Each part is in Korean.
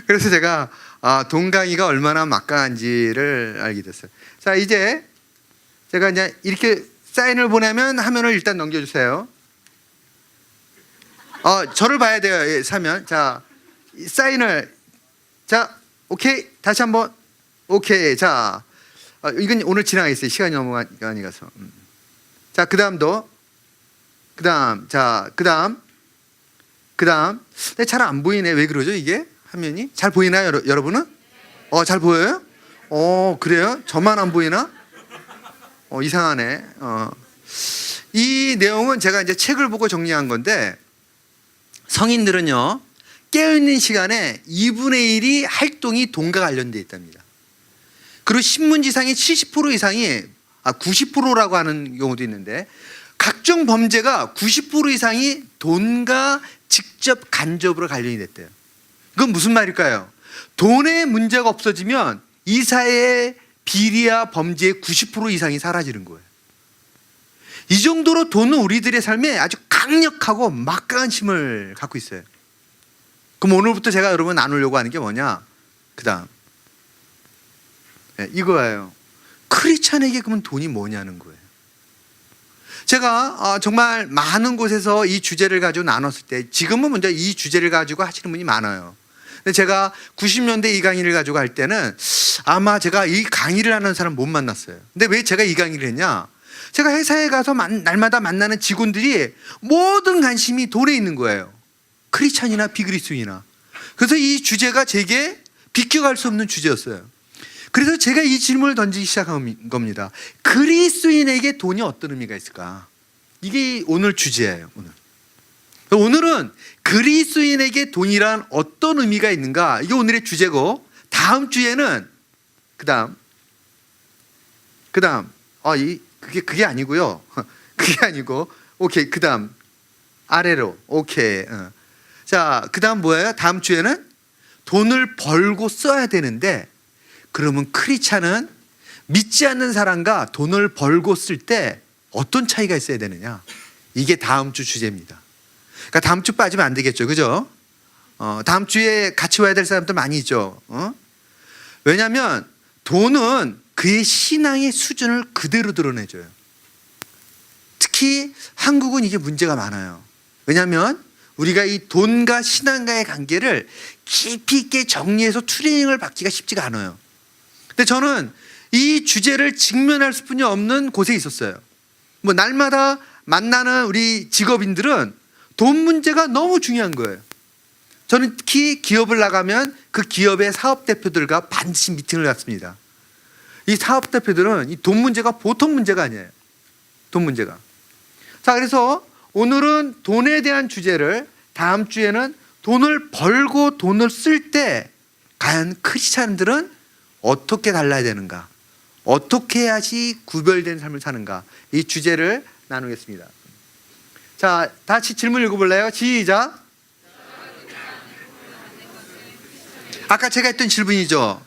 그래서 제가 동강이가 얼마나 막강한지를 알게 됐어요. 자, 이제 제가 이제 이렇게 사인을 보내면 화면을 일단 넘겨주세요. 저를 봐야 돼요. 예, 사면. 자, 사인을. 자, 오케이. 다시 한번. 오케이. 자, 이건 오늘 지나가겠어요. 시간이 많이 가서. 자, 그 다음도. 그 다음. 자, 그 다음. 잘 안 보이네. 왜 그러죠, 이게? 화면이? 잘 보이나요, 여러분은? 잘 보여요? 그래요? 저만 안 보이나? 이상하네. 이 내용은 제가 이제 책을 보고 정리한 건데, 성인들은요, 깨어있는 시간에 2분의 1이 활동이 돈과 관련되어 있답니다. 그리고 신문지상의 70% 이상이, 90%라고 하는 경우도 있는데, 각종 범죄가 90% 이상이 돈과 직접 간접으로 관련이 됐대요. 그건 무슨 말일까요? 돈에 문제가 없어지면 이 사회의 비리와 범죄의 90% 이상이 사라지는 거예요. 이 정도로 돈은 우리들의 삶에 아주 강력하고 막강한 힘을 갖고 있어요. 그럼 오늘부터 제가 여러분 나누려고 하는 게 뭐냐? 그 다음 이거예요. 크리스찬에게 그러면 돈이 뭐냐는 거예요. 제가 정말 많은 곳에서 이 주제를 가지고 나눴을 때, 지금은 먼저 이 주제를 가지고 하시는 분이 많아요. 근데 제가 90년대 이 강의를 가지고 할 때는 아마 제가 이 강의를 하는 사람 못 만났어요. 근데 왜 제가 이 강의를 했냐? 제가 회사에 가서 날마다 만나는 직원들이 모든 관심이 돈에 있는 거예요. 크리스찬이나 비그리스도인이나. 그래서 이 주제가 제게 비껴갈 수 없는 주제였어요. 그래서 제가 이 질문을 던지기 시작한 겁니다. 그리스도인에게 돈이 어떤 의미가 있을까? 이게 오늘 주제예요. 오늘은 그리스도인에게 돈이란 어떤 의미가 있는가? 이게 오늘의 주제고, 다음 주에는 그게 아니고요. 그게 아니고, 오케이. 그 다음 아래로. 오케이. 자, 그 다음 뭐예요? 다음 주에는 돈을 벌고 써야 되는데, 그러면 크리스찬은 믿지 않는 사람과 돈을 벌고 쓸 때 어떤 차이가 있어야 되느냐? 이게 다음 주 주제입니다. 그러니까 다음 주 빠지면 안 되겠죠, 그죠? 다음 주에 같이 와야 될 사람들 많이 있죠. 왜냐하면 돈은 그의 신앙의 수준을 그대로 드러내줘요. 특히 한국은 이게 문제가 많아요. 왜냐하면 우리가 이 돈과 신앙과의 관계를 깊이 있게 정리해서 트레이닝을 받기가 쉽지가 않아요. 근데 저는 이 주제를 직면할 수뿐이 없는 곳에 있었어요. 날마다 만나는 우리 직업인들은 돈 문제가 너무 중요한 거예요. 저는 특히 기업을 나가면 그 기업의 사업 대표들과 반드시 미팅을 갖습니다. 이 사업 대표들은 이 돈 문제가 보통 문제가 아니에요. 돈 문제가. 자, 그래서 오늘은 돈에 대한 주제를, 다음 주에는 돈을 벌고 돈을 쓸 때 과연 크리스찬들은 어떻게 달라야 되는가, 어떻게 해야지 구별된 삶을 사는가, 이 주제를 나누겠습니다. 자, 다시 질문 읽어볼래요? 시작. 아까 제가 했던 질문이죠.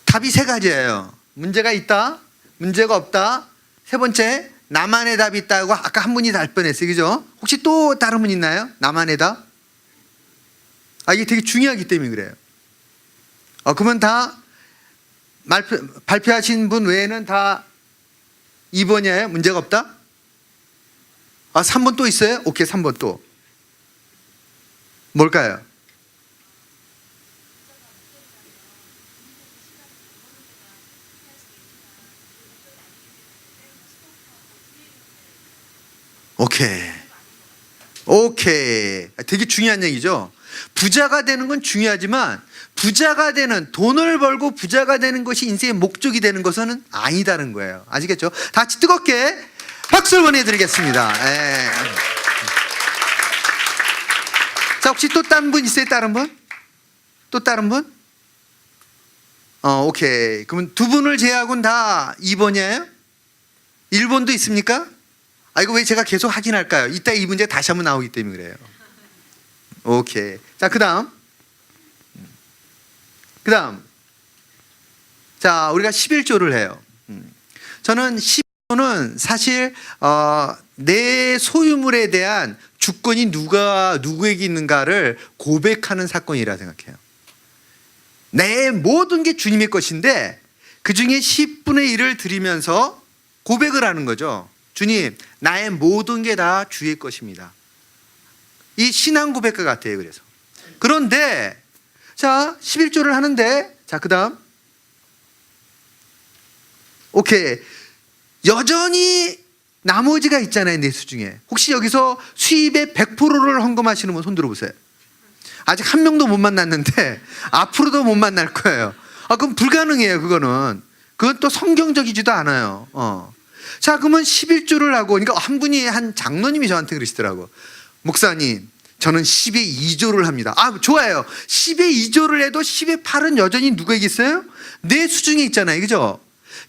답이 세 가지예요. 문제가 있다, 문제가 없다, 세 번째 나만의 답이 있다고 아까 한 분이 달 뻔했어요, 그죠? 혹시 또 다른 분 있나요? 나만의 답? 이게 되게 중요하기 때문에 그래요. 그러면 다 발표하신 분 외에는 다 2번이에요? 문제가 없다? 3번 또 있어요? 오케이, 3번 또. 뭘까요? 오케이. 되게 중요한 얘기죠. 부자가 되는 건 중요하지만 돈을 벌고 부자가 되는 것이 인생의 목적이 되는 것은 아니다는 거예요. 아시겠죠? 다 같이 뜨겁게 박수를 보내드리겠습니다. 자, 혹시 또 다른 분 있어요? 다른 분? 또 다른 분? 오케이. 그러면 두 분을 제외하고는 다 2번이에요? 1번도 있습니까? 이거 왜 제가 계속 확인할까요? 이따 이 문제 다시 한번 나오기 때문에 그래요. 오케이. 자, 그 다음. 자, 우리가 11조를 해요. 저는 11조는 저는 사실 내 소유물에 대한 주권이 누구에게 있는가를 고백하는 사건이라 생각해요. 내 모든 게 주님의 것인데 그 중에 10분의 1을 드리면서 고백을 하는 거죠. 주님, 나의 모든 게 다 주의 것입니다. 이 신앙 고백과 같아요. 그래서 그런데 자 11조를 하는데 자 그다음 오케이, 여전히 나머지가 있잖아요. 내 수중에. 혹시 여기서 수입의 100%를 헌금하시는 분 손 들어보세요. 아직 한 명도 못 만났는데 앞으로도 못 만날 거예요. 그럼 불가능해요. 그건 또 성경적이지도 않아요. 자 그러면 11조를 하고, 그러니까 한 장로님이 저한테 그러시더라고. 목사님, 저는 10의 2조를 합니다. 좋아요. 10의 2조를 해도 10의 8은 여전히 누구에게 있어요? 내 수중에 있잖아요. 그죠?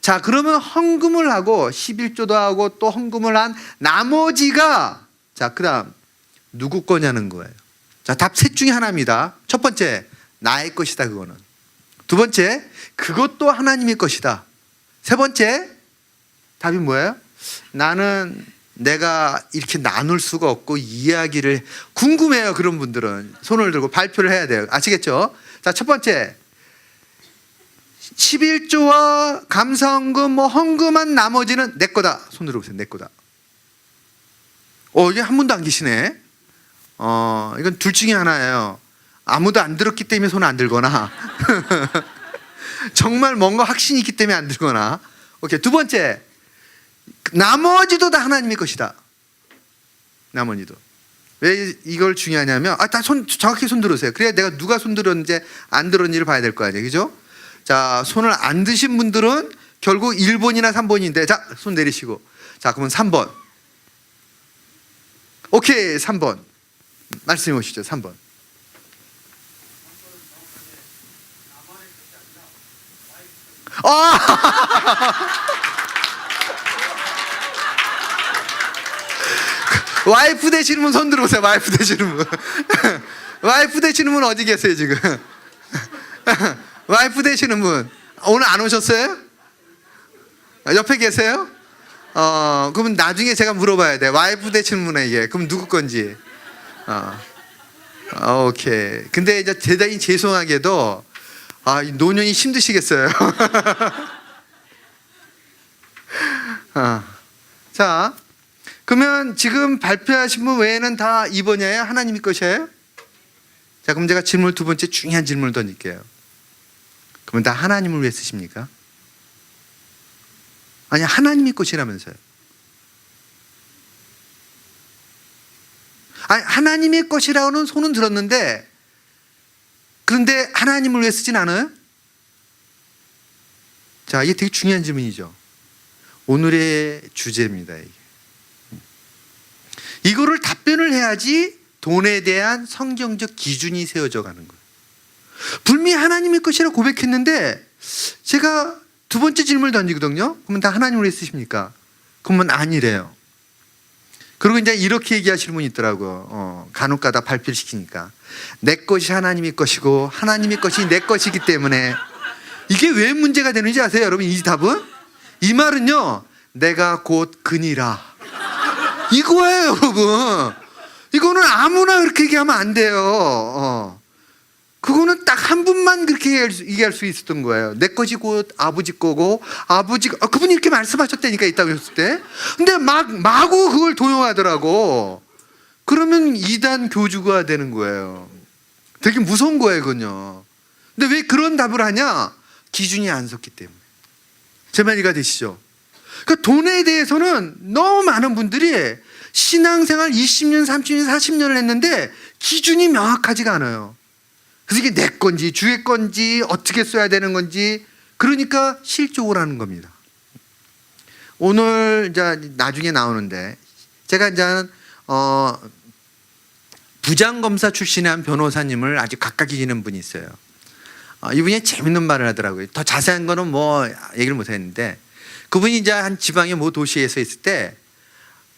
자 그러면 헌금을 하고 11조도 하고 또 헌금을 한 나머지가 자 그다음 누구 거냐는 거예요. 자 답 셋 중에 하나입니다. 첫 번째, 나의 것이다. 그거는. 두 번째, 그것도 하나님의 것이다. 세 번째, 답이 뭐예요? 나는 내가 이렇게 나눌 수가 없고 이야기를, 궁금해요. 그런 분들은 손을 들고 발표를 해야 돼요. 아시겠죠? 자 첫 번째, 11조와 감사헌금 헌금한 나머지는 내 거다. 손 들어보세요. 내 거다. 이게 한 분도 안 계시네. 이건 둘 중에 하나예요. 아무도 안 들었기 때문에 손 안 들거나 정말 뭔가 확신이 있기 때문에 안 들거나. 오케이. 두 번째, 나머지도 다 하나님의 것이다. 나머지도. 왜 이걸 중요하냐면 다 정확히 손 들으세요. 그래야 내가 누가 손 들었는지 안 들었는지를 봐야 될 거 아니에요. 그죠? 자, 손을 안 드신 분들은 결국 1번이나 3번인데, 자, 손 내리시고. 자, 그러면 3번. 오케이, 3번. 말씀해 보시죠, 3번. 와이프 되시는 분 손 들어보세요. 와이프 되시는 분. 와이프 되시는 분 어디 계세요, 지금? 와이프 되시는 분 오늘 안 오셨어요? 옆에 계세요? 그러면 나중에 제가 물어봐야 돼. 와이프 되시는 분에게 그럼 누구 건지. 오케이. 근데 이제 대단히 죄송하게도 이 노년이 힘드시겠어요. 자, 그러면 지금 발표하신 분 외에는 다 2번이에요? 하나님의 것이에요? 자, 그럼 제가 질문 두 번째 중요한 질문을 던질게요. 그러면 다 하나님을 위해 쓰십니까? 아니, 하나님의 것이라면서요. 아니, 하나님의 것이라고는 손은 들었는데, 그런데 하나님을 위해 쓰진 않아요? 자, 이게 되게 중요한 질문이죠. 오늘의 주제입니다. 이거를 답변을 해야지 돈에 대한 성경적 기준이 세워져 가는 거예요. 분명히 하나님의 것이라 고백했는데 제가 두 번째 질문을 던지거든요. 그러면 다 하나님을 위해 쓰십니까? 그러면 아니래요. 그리고 이제 이렇게 얘기하시는 분이 있더라고요. 간혹가다 발표를 시키니까 내 것이 하나님의 것이고 하나님의 것이 내 것이기 때문에. 이게 왜 문제가 되는지 아세요, 여러분? 이 답은? 이 말은요, 내가 곧 그니라 이거예요, 여러분. 이거는 아무나 그렇게 얘기하면 안 돼요. 그거는 딱 한 분만 그렇게 얘기할 수 있었던 거예요. 내 것이 곧 아버지 거고, 아버지가, 그분이 이렇게 말씀하셨다니까, 있다고 했을 때. 근데 마구 그걸 도용하더라고. 그러면 이단 교주가 되는 거예요. 되게 무서운 거예요, 그건요. 근데 왜 그런 답을 하냐? 기준이 안 섰기 때문에. 제 말 이해가 되시죠? 그러니까 돈에 대해서는 너무 많은 분들이 신앙생활 20년, 30년, 40년을 했는데 기준이 명확하지가 않아요. 그래서 이게 내 건지 주의 건지 어떻게 써야 되는 건지, 그러니까 실족을 하는 겁니다. 오늘 이제 나중에 나오는데 제가 이제 부장검사 출신의 한 변호사님을 아주 가깝게 지는 분이 있어요. 이분이 재밌는 말을 하더라고요. 더 자세한 거는 뭐 얘기를 못 했는데, 그분이 이제 한 지방의 모 도시에서 있을 때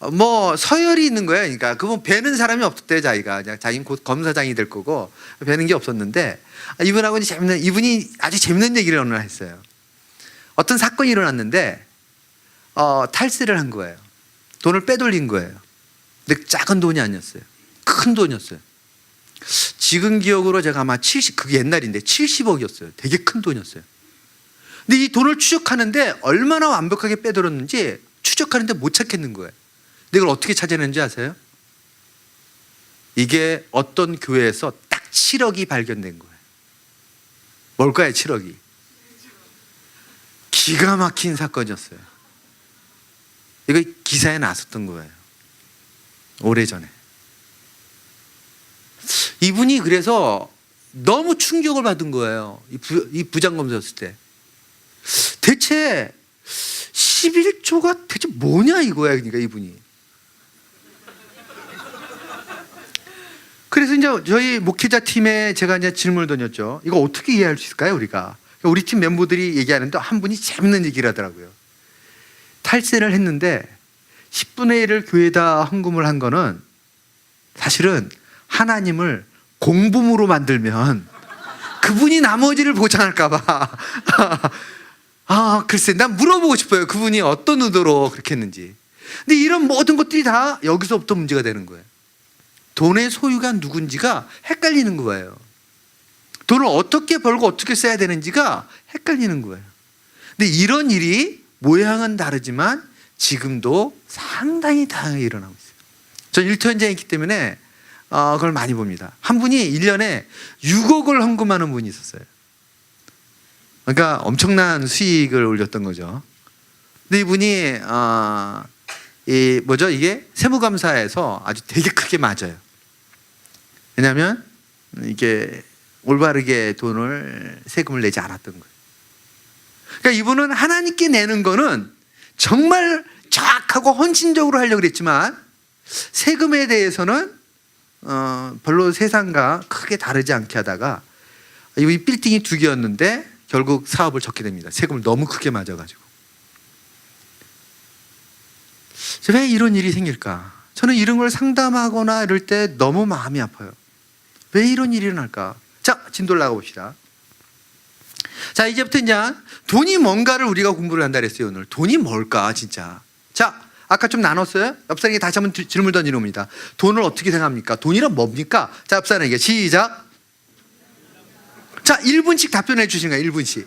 서열이 있는 거예요. 그러니까 그분 뵈는 사람이 없었대요. 자기는 곧 검사장이 될 거고 뵈는 게 없었는데, 이분하고 이분이 아주 재밌는 얘기를 오늘 했어요. 어떤 사건이 일어났는데 탈세를 한 거예요. 돈을 빼돌린 거예요. 근데 작은 돈이 아니었어요. 큰 돈이었어요. 지금 기억으로 제가 아마 그게 옛날인데 70억이었어요. 되게 큰 돈이었어요. 근데 이 돈을 추적하는데 얼마나 완벽하게 빼돌렸는지 추적하는데 못 찾겠는 거예요. 근데 이걸 어떻게 찾아내는지 아세요? 이게 어떤 교회에서 딱 7억이 발견된 거예요. 뭘까요, 7억이? 기가 막힌 사건이었어요. 이거 기사에 나왔었던 거예요. 오래전에. 이분이 그래서 너무 충격을 받은 거예요. 이 부장검사였을 때. 대체 11조가 대체 뭐냐 이거야. 그러니까 이분이. 그래서 이제 저희 목회자 팀에 제가 이제 질문을 던졌죠. 이거 어떻게 이해할 수 있을까요, 우리가? 우리 팀 멤버들이 얘기하는데 한 분이 재밌는 얘기를 하더라고요. 탈세를 했는데 10분의 1을 교회에다 헌금을 한 거는 사실은 하나님을 공범으로 만들면 그분이 나머지를 보장할까봐. 글쎄, 난 물어보고 싶어요. 그분이 어떤 의도로 그렇게 했는지. 근데 이런 모든 것들이 다 여기서부터 문제가 되는 거예요. 돈의 소유가 누군지가 헷갈리는 거예요. 돈을 어떻게 벌고 어떻게 써야 되는지가 헷갈리는 거예요. 근데 이런 일이 모양은 다르지만 지금도 상당히 다양하게 일어나고 있어요. 전 일터 현장에 있기 때문에 그걸 많이 봅니다. 한 분이 1년에 6억을 헌금하는 분이 있었어요. 그러니까 엄청난 수익을 올렸던 거죠. 근데 이분이 이게 세무감사에서 아주 되게 크게 맞아요. 왜냐하면 이게 올바르게 세금을 내지 않았던 거예요. 그러니까 이분은 하나님께 내는 거는 정말 정확하고 헌신적으로 하려고 그랬지만 세금에 대해서는 별로 세상과 크게 다르지 않게 하다가 이 빌딩이 2개였는데 결국 사업을 접게 됩니다. 세금을 너무 크게 맞아가지고. 왜 이런 일이 생길까? 저는 이런 걸 상담하거나 이럴 때 너무 마음이 아파요. 왜 이런 일이 일어날까? 자, 진도를 나가봅시다. 자, 이제부터 이제 돈이 뭔가를 우리가 공부를 한다 그랬어요. 오늘 돈이 뭘까 진짜. 자, 아까 좀 나눴어요. 옆 사람에게 다시 한번 질문 던지는 겁니다. 돈을 어떻게 생각합니까? 돈이란 뭡니까? 자, 옆 사람에게 시작. 자, 1분씩 답변해 주시는 거예요. 1분씩.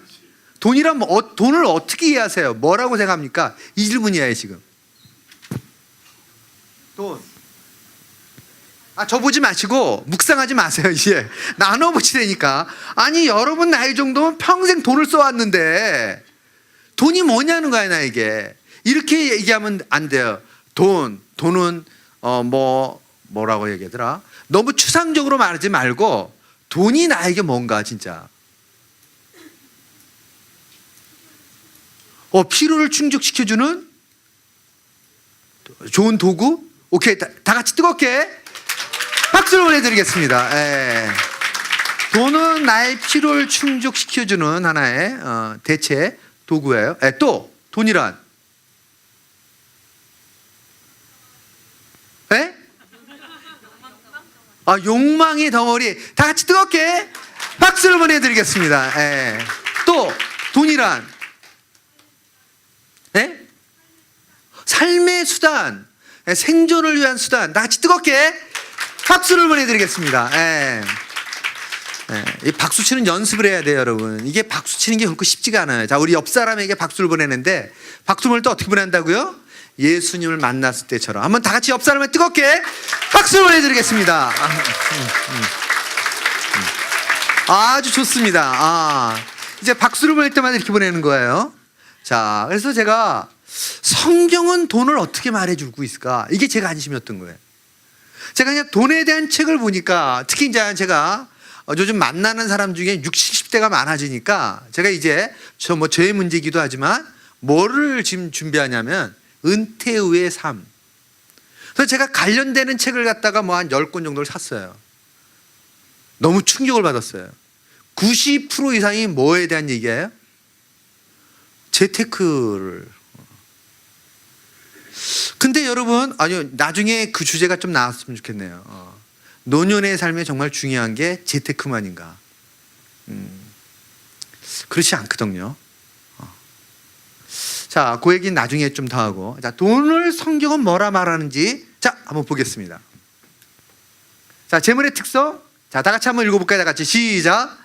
돈이란 돈을 어떻게 이해하세요? 뭐라고 생각합니까? 이 질문이에요 지금. 돈. 저 보지 마시고 묵상하지 마세요. 이제 나눠보시라니까. 아니, 여러분 나이 정도면 평생 돈을 써왔는데 돈이 뭐냐는 거야 나에게. 이렇게 얘기하면 안 돼요. 돈은 뭐라고 얘기하더라. 너무 추상적으로 말하지 말고 돈이 나에게 뭔가 진짜. 필요를 충족시켜주는 좋은 도구. 오케이, 다 같이 뜨겁게 박수를 보내드리겠습니다. 돈은 나의 필요를 충족시켜주는 하나의 대체 도구예요. 또 돈이란 욕망의 덩어리. 다 같이 뜨겁게 박수를 보내드리겠습니다. 또 돈이란 삶의 수단, 생존을 위한 수단. 다 같이 뜨겁게 박수를 보내드리겠습니다. 이 박수 치는 연습을 해야 돼요, 여러분. 이게 박수 치는 게 그렇게 쉽지가 않아요. 자, 우리 옆 사람에게 박수를 보내는데 박수를 또 어떻게 보낸다고요? 예수님을 만났을 때처럼. 한번 다 같이 옆 사람을 뜨겁게 박수를 보내드리겠습니다. 아주 좋습니다. 이제 박수를 보낼 때마다 이렇게 보내는 거예요. 자, 그래서 제가 성경은 돈을 어떻게 말해주고 있을까? 이게 제 관심이었던 거예요. 제가 그냥 돈에 대한 책을 보니까, 특히 이제 제가 요즘 만나는 사람 중에 60, 70대가 많아지니까 제가 이제 저의 문제이기도 하지만 뭐를 지금 준비하냐면 은퇴 후의 삶. 그래서 제가 관련되는 책을 갖다가 한 10권 정도를 샀어요. 너무 충격을 받았어요. 90% 이상이 뭐에 대한 얘기예요? 재테크를. 근데 여러분, 나중에 그 주제가 좀 나왔으면 좋겠네요. 노년의 삶에 정말 중요한 게 재테크만인가? 그렇지 않거든요. 자, 그 얘기는 나중에 좀 더 하고. 자, 돈을 성경은 뭐라 말하는지 자, 한번 보겠습니다. 자, 재물의 특성. 자, 다 같이 한번 읽어볼까요? 다 같이 시작.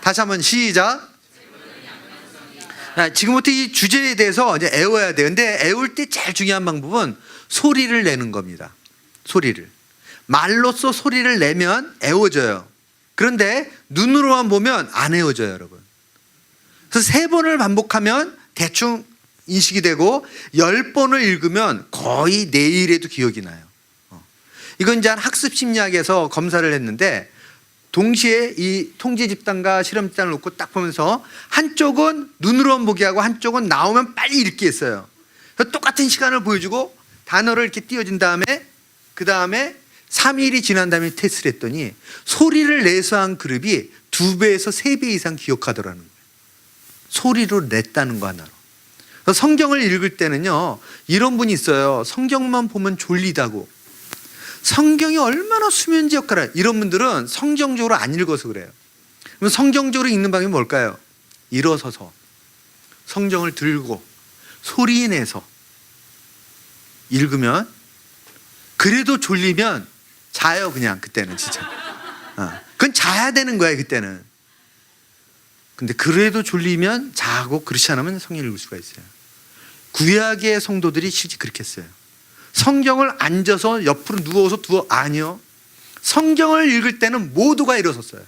다시 한번 시작. 자, 지금부터 이 주제에 대해서 이제 애워야 돼요. 근데 애울 때 제일 중요한 방법은 소리를 내는 겁니다. 소리를. 말로써 소리를 내면 애워져요. 그런데 눈으로만 보면 안 애워져요, 여러분. 그래서 3번을 반복하면 대충 인식이 되고 10번을 읽으면 거의 내일에도 기억이 나요. 이건 이제 학습 심리학에서 검사를 했는데 동시에 이 통제 집단과 실험 집단을 놓고 딱 보면서 한쪽은 눈으로만 보게 하고 한쪽은 나오면 빨리 읽기 했어요. 그래서 똑같은 시간을 보여주고 단어를 이렇게 띄워준 다음에 그 다음에 3일이 지난 다음에 테스트를 했더니 소리를 내서 한 그룹이 2배에서 3배 이상 기억하더라는 거예요. 소리로 냈다는 거 하나로. 그래서 성경을 읽을 때는요, 이런 분이 있어요. 성경만 보면 졸리다고. 성경이 얼마나 수면제 역할을 해요. 이런 분들은 성경적으로 안 읽어서 그래요. 그럼 성경적으로 읽는 방법이 뭘까요? 일어서서 성경을 들고 소리 내서 읽으면, 그래도 졸리면 자요. 그냥 그때는 진짜 그건 자야 되는 거예요 그때는. 근데 그래도 졸리면 자고, 그렇지 않으면 성경을 읽을 수가 있어요. 구약의 성도들이 실제 그렇게 했어요. 성경을 앉아서 옆으로 누워서 아니요. 성경을 읽을 때는 모두가 일어섰어요.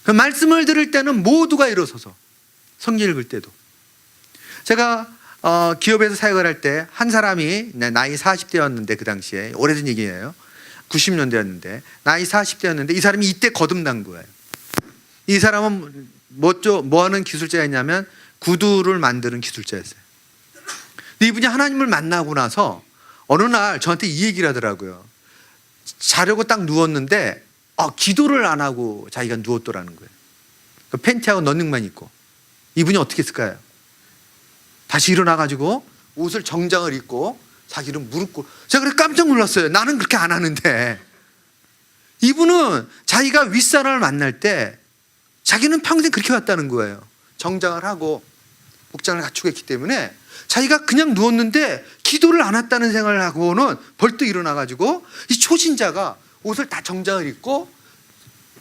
그 말씀을 들을 때는 모두가 일어서서 성경 읽을 때도. 제가 기업에서 사역을 할 때 한 사람이 나이 40대였는데, 그 당시에 오래된 얘기예요. 90년대였는데 나이 40대였는데 이 사람이 이때 거듭난 거예요. 이 사람은 뭐 하는 기술자였냐면 구두를 만드는 기술자였어요. 근데 이분이 하나님을 만나고 나서 어느 날 저한테 이 얘기를 하더라고요. 자려고 딱 누웠는데 기도를 안 하고 자기가 누웠더라는 거예요. 그 팬티하고 런닝만 입고. 이분이 어떻게 했을까요? 다시 일어나가지고 옷을 정장을 입고 자기를 무릎 꿇고. 제가 그래 깜짝 놀랐어요. 나는 그렇게 안 하는데. 이분은 자기가 윗사람을 만날 때 자기는 평생 그렇게 왔다는 거예요. 정장을 하고 복장을 갖추고 했기 때문에 자기가 그냥 누웠는데 기도를 안 했다는 생각을 하고는 벌떡 일어나가지고 이 초신자가 옷을 다 정장을 입고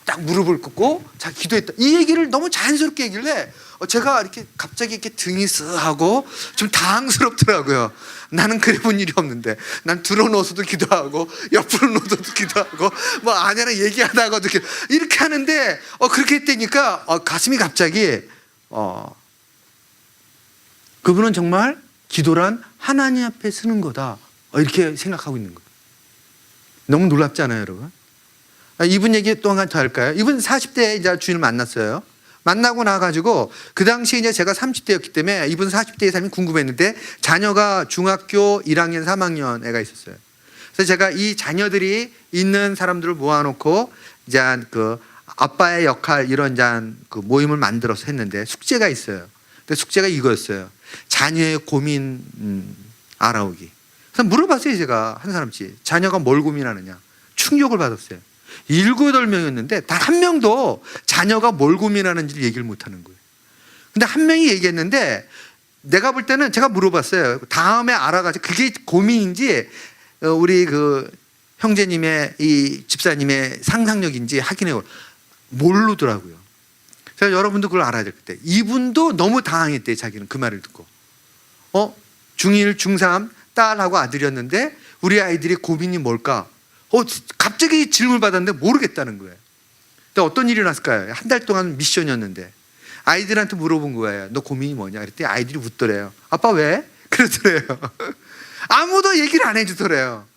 딱 무릎을 꿇고 자기 기도했다. 이 얘기를 너무 자연스럽게 얘기를 제가 이렇게 갑자기 이렇게 등이 쓰하고 좀 당황스럽더라고요. 나는 그래 본 일이 없는데, 난 들어 누워서도 기도하고 옆으로 누워서도 기도하고 뭐 아내랑 얘기하다가도 이렇게 하는데 그렇게 했다니까 가슴이 갑자기 그분은 정말 기도란 하나님 앞에 쓰는 거다 이렇게 생각하고 있는 거예요. 너무 놀랍지 않아요, 여러분? 이분 얘기 또 한 가지 더 할까요? 이분 40대에 이제 주인을 만났어요. 만나고 나가지고 그 당시에 이제 제가 30대였기 때문에 이분 40대의 삶이 궁금했는데 자녀가 중학교 1학년, 3학년 애가 있었어요. 그래서 제가 이 자녀들이 있는 사람들을 모아놓고 이제 그 아빠의 역할 이런 그 모임을 만들어서 했는데 숙제가 있어요. 근데 숙제가 이거였어요. 자녀의 고민 알아오기. 그래서 물어봤어요. 제가 한 사람씩 자녀가 뭘 고민하느냐. 충격을 받았어요. 7, 8명이었는데 단 한 명도 자녀가 뭘 고민하는지를 얘기를 못하는 거예요. 근데 한 명이 얘기했는데 내가 볼 때는 제가 물어봤어요. 다음에 알아가지고 그게 고민인지 우리 그 형제님의 이 집사님의 상상력인지 확인해 모르더라고요. 그래서 여러분도 그걸 알아야 될 때 이분도 너무 당황했대요. 자기는 그 말을 듣고 중1, 중3 딸하고 아들이었는데 우리 아이들의 고민이 뭘까? 갑자기 질문을 받았는데 모르겠다는 거예요. 근데 어떤 일이 났을까요? 한 달 동안 미션이었는데 아이들한테 물어본 거예요. 너 고민이 뭐냐? 그랬더니 아이들이 웃더래요. 아빠 왜? 그러더래요. 아무도 얘기를 안 해주더래요.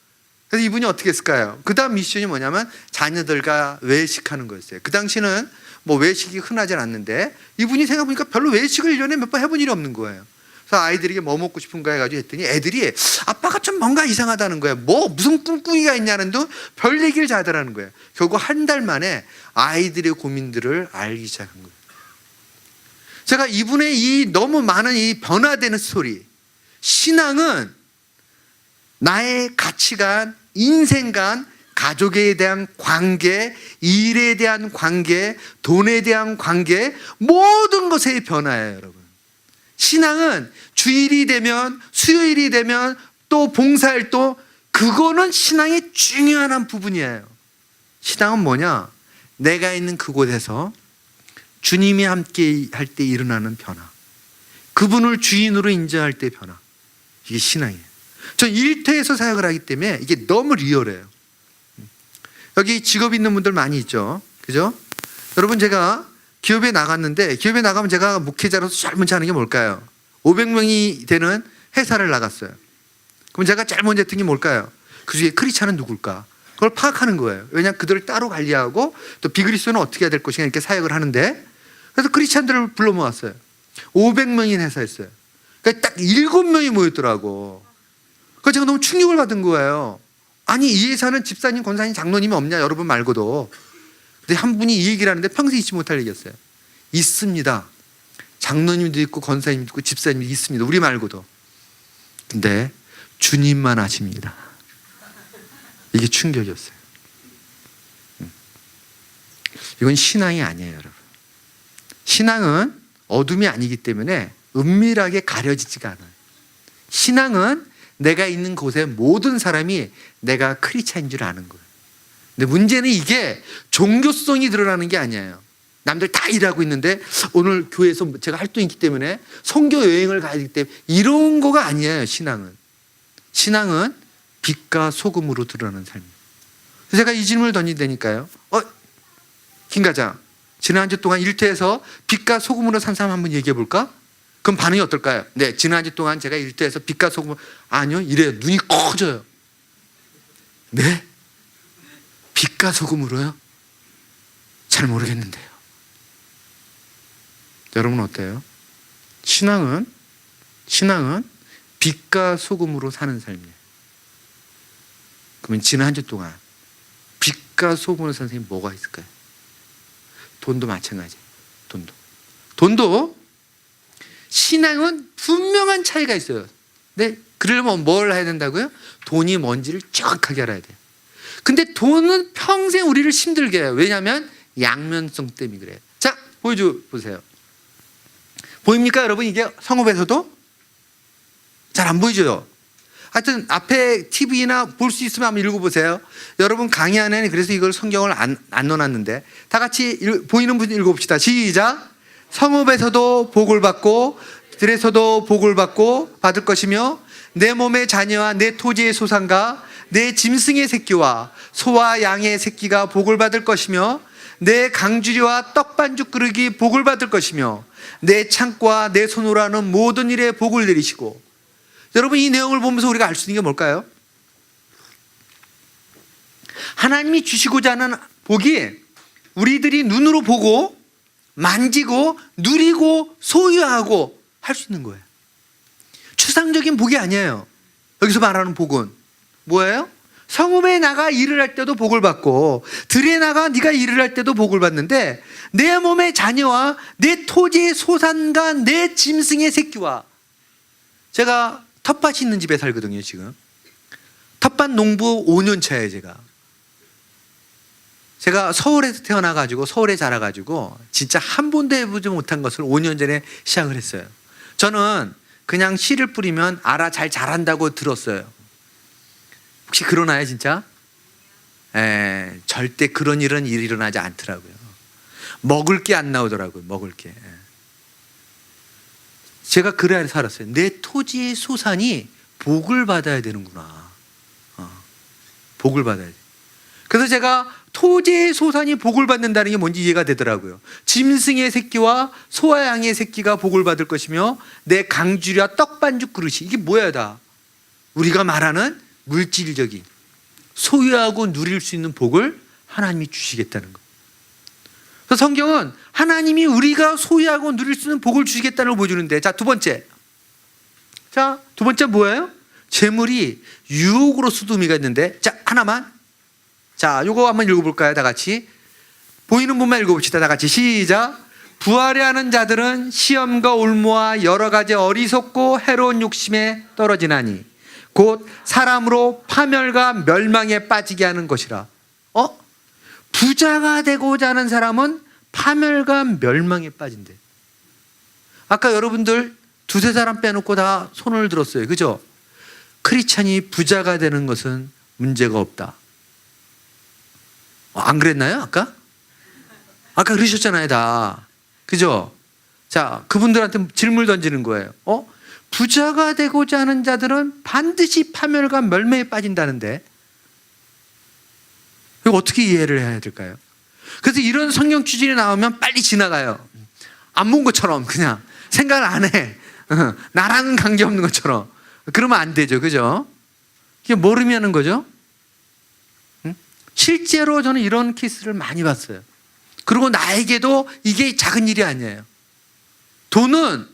그래서 이분이 어떻게 했을까요? 그 다음 미션이 뭐냐면 자녀들과 외식하는 거였어요. 그 당시는 뭐 외식이 흔하진 않는데 이분이 생각해보니까 별로 외식을 1년에 몇 번 해본 일이 없는 거예요. 그래서 아이들에게 뭐 먹고 싶은가 해가지고 했더니 애들이 아빠가 좀 뭔가 이상하다는 거예요. 무슨 꿍꿍이가 있냐는 둥 별 얘기를 잘 하더라는 거예요. 결국 한 달 만에 아이들의 고민들을 알기 시작한 거예요. 제가 이분의 이 너무 많은 이 변화되는 스토리, 신앙은 나의 가치관, 인생관, 가족에 대한 관계, 일에 대한 관계, 돈에 대한 관계, 모든 것의 변화예요, 여러분. 신앙은 주일이 되면, 수요일이 되면, 또 봉사활동, 그거는 신앙의 중요한 한 부분이에요. 신앙은 뭐냐? 내가 있는 그곳에서 주님이 함께 할 때 일어나는 변화, 그분을 주인으로 인정할 때 변화, 이게 신앙이에요. 전 일터에서 사역을 하기 때문에 이게 너무 리얼해요. 여기 직업 있는 분들 많이 있죠, 그죠? 여러분, 제가 기업에 나갔는데, 기업에 나가면 제가 목회자로서 제일 먼저 하는 게 뭘까요? 500명이 되는 회사를 나갔어요. 그럼 제가 제일 먼저 했던 게 뭘까요? 그 중에 크리스찬은 누굴까? 그걸 파악하는 거예요. 왜냐하면 그들을 따로 관리하고 또 비그리스도는 어떻게 해야 될 것인가 이렇게 사역을 하는데, 그래서 크리스찬들을 불러 모았어요. 500명인 회사였어요. 그러니까 딱 7명이 모였더라고. 그래서 제가 너무 충격을 받은 거예요. 아니, 이 회사는 집사님, 권사님, 장로님이 없냐? 여러분 말고도. 근데 한 분이 이 얘기를 하는데 평생 잊지 못할 얘기였어요. 있습니다. 장로님도 있고 권사님도 있고 집사님도 있습니다. 우리 말고도. 근데 주님만 아십니다. 이게 충격이었어요. 이건 신앙이 아니에요, 여러분. 신앙은 어둠이 아니기 때문에 은밀하게 가려지지가 않아요. 신앙은 내가 있는 곳의 모든 사람이 내가 크리스찬인 줄 아는 거예요. 근데 문제는 이게 종교성이 드러나는 게 아니에요. 남들 다 일하고 있는데 오늘 교회에서 제가 활동이 있기 때문에 선교 여행을 가야 되기 때문에 이런 거가 아니에요. 신앙은 빛과 소금으로 드러나는 삶이에요. 그래서 제가 이 질문을 던진다니까요. 김 과장, 지난 한 주 동안 일터에서 빛과 소금으로 산 사람 한번 얘기해 볼까? 그럼 반응이 어떨까요? 네, 지난 한 주 동안 제가 일터에서 빛과 소금으로, 아니요, 이래요. 눈이 커져요. 네? 빛과 소금으로요? 잘 모르겠는데요. 여러분 어때요? 신앙은 빛과 소금으로 사는 삶이에요. 그러면 지난 한 주 동안 빛과 소금으로 사는 삶이 뭐가 있을까요? 돈도 마찬가지예요. 돈도 신앙은 분명한 차이가 있어요. 네? 그러려면 뭘 해야 된다고요? 돈이 뭔지를 정확하게 알아야 돼요. 근데 돈은 평생 우리를 힘들게 해요. 왜냐하면 양면성 때문에 그래요. 자, 보세요. 보입니까, 여러분? 이게 성읍에서도 잘 안 보이죠? 하여튼 앞에 TV나 볼 수 있으면 한번 읽어보세요. 여러분 강의 안에는 그래서 이걸 성경을 안 넣어놨는데 다 같이 보이는 분 읽어봅시다. 시작. 성읍에서도 복을 받고 들에서도 복을 받고 받을 것이며 내 몸의 자녀와 내 토지의 소산과 내 짐승의 새끼와 소와 양의 새끼가 복을 받을 것이며 내 강주리와 떡반죽 그릇이 복을 받을 것이며 내 창과 내 손으로 하는 모든 일에 복을 내리시고. 여러분, 이 내용을 보면서 우리가 알 수 있는 게 뭘까요? 하나님이 주시고자 하는 복이 우리들이 눈으로 보고 만지고 누리고 소유하고 할 수 있는 거예요. 추상적인 복이 아니에요. 여기서 말하는 복은 뭐예요? 성읍에 나가 일을 할 때도 복을 받고 들에 나가 네가 일을 할 때도 복을 받는데 내 몸의 자녀와 내 토지의 소산과 내 짐승의 새끼와. 제가 텃밭이 있는 집에 살거든요. 지금 텃밭 농부 5년 차예요. 제가 서울에서 태어나가지고 서울에 자라가지고 진짜 한 번도 해보지 못한 것을 5년 전에 시작을 했어요. 저는 그냥 씨를 뿌리면 알아 잘 자란다고 들었어요. 혹시 그러나요, 진짜? 절대 그런 일은 일어나지 않더라고요. 먹을 게 안 나오더라고요. 먹을 게. 제가 그래 살았어요. 내 토지의 소산이 복을 받아야 되는구나. 복을 받아야 돼. 그래서 제가 토지의 소산이 복을 받는다는 게 뭔지 이해가 되더라고요. 짐승의 새끼와 소와 양의 새끼가 복을 받을 것이며 내 강주리와 떡반죽 그릇이. 이게 뭐야 다? 우리가 말하는 물질적인 소유하고 누릴 수 있는 복을 하나님이 주시겠다는 거. 그래서 성경은 하나님이 우리가 소유하고 누릴 수 있는 복을 주시겠다는 걸 보여주는데, 자, 두 번째 뭐예요? 재물이 유혹으로서도 의미가 있는데, 자, 하나만. 자, 요거 한번 읽어볼까요? 다 같이 보이는 분만 읽어봅시다. 다 같이 시작. 부하려 하는 자들은 시험과 올무와 여러 가지 어리석고 해로운 욕심에 떨어지나니 곧 사람으로 파멸과 멸망에 빠지게 하는 것이라. 부자가 되고자 하는 사람은 파멸과 멸망에 빠진대. 아까 여러분들 두세 사람 빼놓고 다 손을 들었어요. 그죠? 크리스찬이 부자가 되는 것은 문제가 없다. 안 그랬나요? 아까 그러셨잖아요, 다. 그죠? 자, 그분들한테 질문을 던지는 거예요. 부자가 되고자 하는 자들은 반드시 파멸과 멸매에 빠진다는데 이거 어떻게 이해를 해야 될까요? 그래서 이런 성경 추진이 나오면 빨리 지나가요. 안 본 것처럼 그냥 생각을 안 해. 나랑은 관계없는 것처럼. 그러면 안 되죠. 그죠? 이게 뭘 의미하는 거죠? 실제로 저는 이런 케이스를 많이 봤어요. 그리고 나에게도 이게 작은 일이 아니에요. 돈은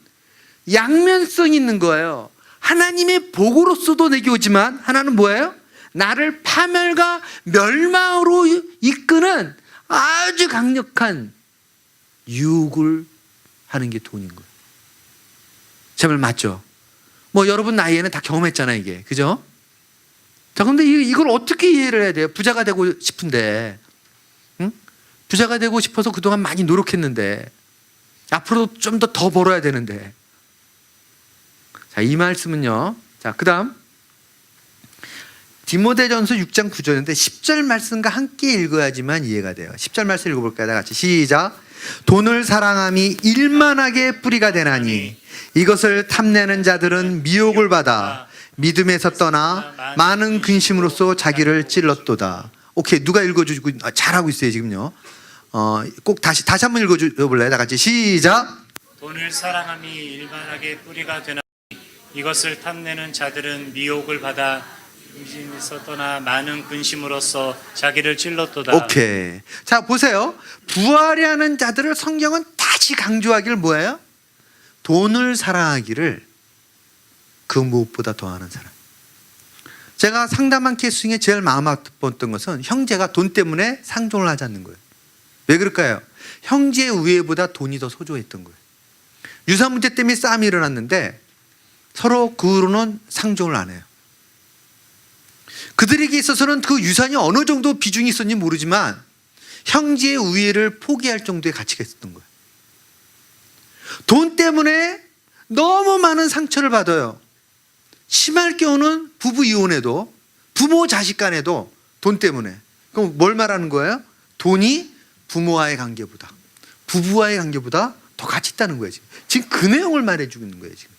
양면성이 있는 거예요. 하나님의 복으로서도 내게 오지만 하나는 뭐예요? 나를 파멸과 멸망으로 이끄는 아주 강력한 유혹을 하는 게 돈인 거예요. 제 말 맞죠? 뭐 여러분 나이에는 다 경험했잖아요, 이게. 그죠? 자, 근데 이걸 어떻게 이해를 해야 돼요? 부자가 되고 싶은데, 응? 부자가 되고 싶어서 그동안 많이 노력했는데, 앞으로도 좀 더 벌어야 되는데. 자, 이 말씀은요. 자, 그 다음. 디모데전서 6장 9절인데 10절 말씀과 함께 읽어야지만 이해가 돼요. 10절 말씀 읽어볼까요? 다 같이 시작. 돈을 사랑함이 일만하게 뿌리가 되나니 이것을 탐내는 자들은 미혹을 받아 믿음에서 떠나 많은 근심으로써 자기를 찔렀도다. 오케이, 누가 읽어주고 잘하고 있어요 지금요. 꼭 다시 한번 읽어볼래요? 다 같이 시작. 돈을 사랑함이 일만하게 뿌리가 되나니 이것을 탐내는 자들은 미혹을 받아 믿음에서 떠나 많은 근심으로써 자기를 찔렀도다. 오케이. 자, 보세요. 부활하는 자들을 성경은 다시 강조하기를 뭐예요? 돈을 사랑하기를 그 무엇보다 더하는 사람. 제가 상담한 케이스 중에 제일 마음 아팠던 것은 형제가 돈 때문에 상종을 하지 않는 거예요. 왜 그럴까요? 형제의 우애보다 돈이 더 소중했던 거예요. 유산 문제 때문에 싸움이 일어났는데 서로 그 후로는 상종을 안 해요. 그들에게 있어서는 그 유산이 어느 정도 비중이 있었는지 모르지만 형제의 우애를 포기할 정도의 가치가 있었던 거예요. 돈 때문에 너무 많은 상처를 받아요. 심할 경우는 부부 이혼에도 부모 자식 간에도 돈 때문에. 그럼 뭘 말하는 거예요? 돈이 부모와의 관계보다 부부와의 관계보다 더 가치 있다는 거예요. 지금 그 내용을 말해주고 있는 거예요. 지금.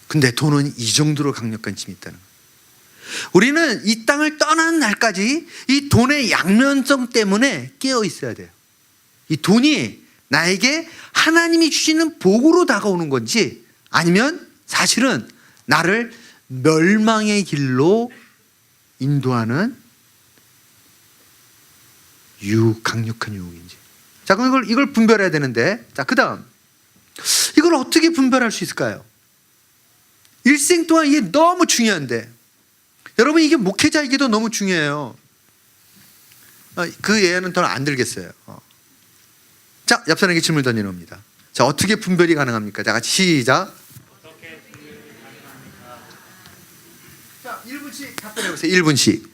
근데 돈은 이 정도로 강력한 힘이 있다는 거예요. 우리는 이 땅을 떠나는 날까지 이 돈의 양면성 때문에 깨어 있어야 돼요. 이 돈이 나에게 하나님이 주시는 복으로 다가오는 건지 아니면 사실은 나를 멸망의 길로 인도하는 강력한 유혹인지. 자, 그럼 이걸 분별해야 되는데, 자, 그 다음 이걸 어떻게 분별할 수 있을까요? 일생 동안 이게 너무 중요한데, 여러분 이게 목회자에게도 너무 중요해요. 그 예는 더 안 들겠어요. 자, 옆 사람에게 질문 던지는 겁니다. 자, 어떻게 분별이 가능합니까? 자, 같이 시작. 어떻게 분별이 가능합니까? 자, 1분씩 답변해 보세요. 1분씩.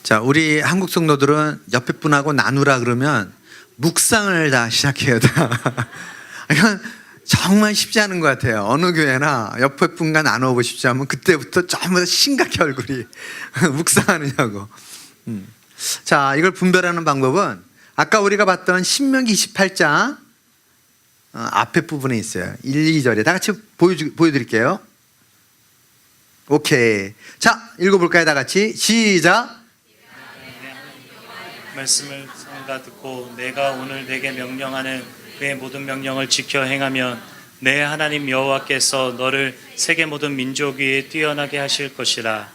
자, 우리 한국 성도들은 옆에 분하고 나누라 그러면 묵상을 다 시작해요. 다. 이건 정말 쉽지 않은 것 같아요. 어느 교회나 옆에 분과 나눠보고 싶지 않으면 그때부터 전부 다 심각해 얼굴이. 묵상하느냐고. 자, 이걸 분별하는 방법은 아까 우리가 봤던 신명기 28장 앞에 부분에 있어요. 1, 2절에 다 같이 보여드릴게요. 오케이. 자, 읽어볼까요? 다 같이 시작. 말씀을 삼가 듣고 내가 오늘 내게 명령하는 그의 모든 명령을 지켜 행하면 내 하나님 여호와께서 너를 세계 모든 민족 위에 뛰어나게 하실 것이라.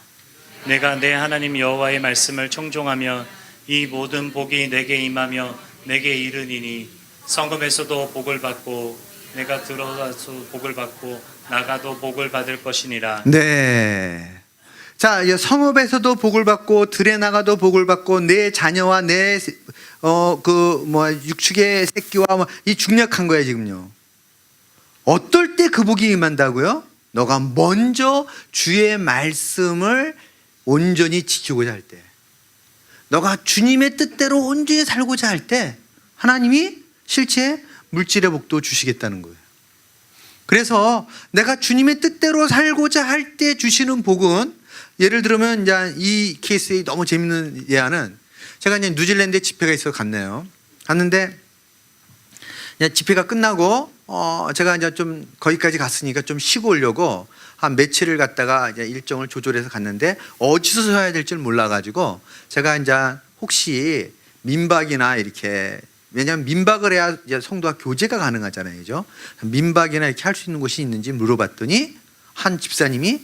내가 내 하나님 여호와의 말씀을 청종하며 이 모든 복이 내게 임하며 내게 이르니니 성금에서도 복을 받고 내가 들어가서 복을 받고 나가도 복을 받을 것이니라. 네. 자, 성읍에서도 복을 받고 들에 나가도 복을 받고 내 자녀와 내 육축의 새끼와 이 중력한 거예요 지금요. 어떨 때 그 복이 임한다고요? 너가 먼저 주의 말씀을 온전히 지키고자 할 때, 너가 주님의 뜻대로 온전히 살고자 할 때 하나님이 실제 물질의 복도 주시겠다는 거예요. 그래서 내가 주님의 뜻대로 살고자 할 때 주시는 복은, 예를 들면 이제 이 케이스의 너무 재밌는 예화는, 제가 이제 뉴질랜드에 집회가 있어서 갔네요. 갔는데 이제 집회가 끝나고 제가 이제 좀 거기까지 갔으니까 좀 쉬고 오려고 한 며칠을 갔다가 이제 일정을 조절해서 갔는데 어디서 서야 될 줄 몰라가지고 제가 이제 혹시 민박이나 이렇게, 왜냐하면 민박을 해야 이제 성도와 교제가 가능하잖아요, 그죠? 민박이나 이렇게 할 수 있는 곳이 있는지 물어봤더니 한 집사님이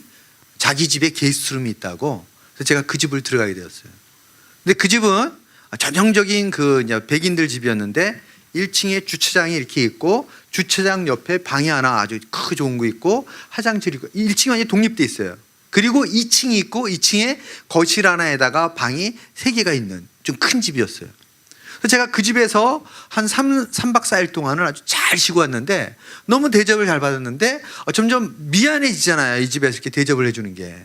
자기 집에 게스트룸이 있다고. 그래서 제가 그 집을 들어가게 되었어요. 근데 그 집은 전형적인 그 이제 백인들 집이었는데 1층에 주차장이 이렇게 있고 주차장 옆에 방이 하나 아주 크고 좋은 거 있고 화장실이 있고 1층이 완전히 독립돼 있어요. 그리고 2층이 있고 2층에 거실 하나에다가 방이 3개가 있는 좀 큰 집이었어요. 그래서 제가 그 집에서 한 3박 4일 동안을 아주 잘 쉬고 왔는데 너무 대접을 잘 받았는데 점점 미안해지잖아요, 이 집에서 이렇게 대접을 해주는 게.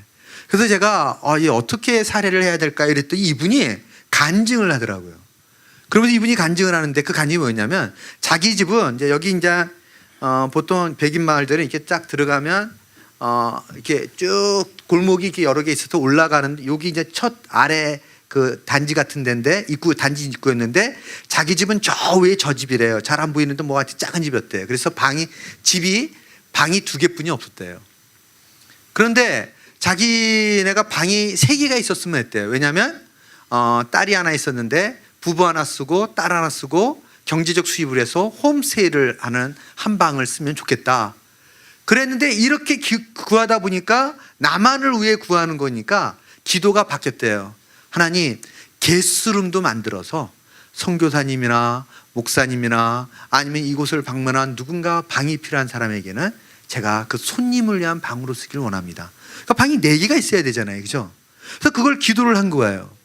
그래서 제가 이 어떻게 사례를 해야 될까 이랬더니 이분이 간증을 하더라고요. 그러면서 이분이 간증을 하는데 그 간증이 뭐였냐면, 자기 집은 이제 여기 이제 보통 백인 마을들은 이렇게 쫙 들어가면 이렇게 쭉 골목이 이렇게 여러 개 있어서 올라가는데, 여기 이제 첫 아래 그 단지 같은 데인데 입구, 단지 입구였는데 자기 집은 저 위에 저 집이래요. 잘 안 보이는데 뭐 같이 작은 집이었대요. 그래서 집이 방이 2개뿐이 없었대요. 그런데 자기네가 방이 3개가 있었으면 했대요. 왜냐하면 딸이 하나 있었는데 부부 하나 쓰고 딸 하나 쓰고 경제적 수입을 해서 홈스테이를 하는 한 방을 쓰면 좋겠다. 그랬는데 이렇게 구하다 보니까 나만을 위해 구하는 거니까 기도가 바뀌었대요. 하나님, 게스트룸도 만들어서 선교사님이나 목사님이나 아니면 이곳을 방문한 누군가 방이 필요한 사람에게는 제가 그 손님을 위한 방으로 쓰길 원합니다. 그러니까 방이 4개가 있어야 되잖아요, 그죠? 그래서 그걸 기도를 한 거예요.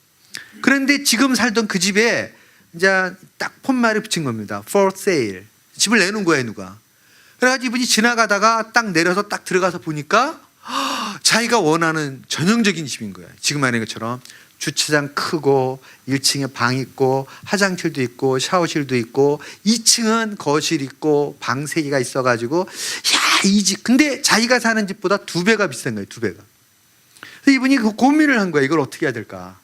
그런데 지금 살던 그 집에 이제 딱 폿말이 붙인 겁니다. For sale. 집을 내놓은 거예요, 누가. 그래가지고 이분이 지나가다가 딱 내려서 딱 들어가서 보니까 자기가 원하는 전형적인 집인 거예요. 지금 하는 것처럼 주차장 크고 1층에 방 있고 화장실도 있고 샤워실도 있고 2층은 거실 있고 방 3개가 있어가지고 이 집, 근데 자기가 사는 집보다 2배가 비싼 거예요, 2배가. 그래서 이분이 그 고민을 한 거예요. 이걸 어떻게 해야 될까.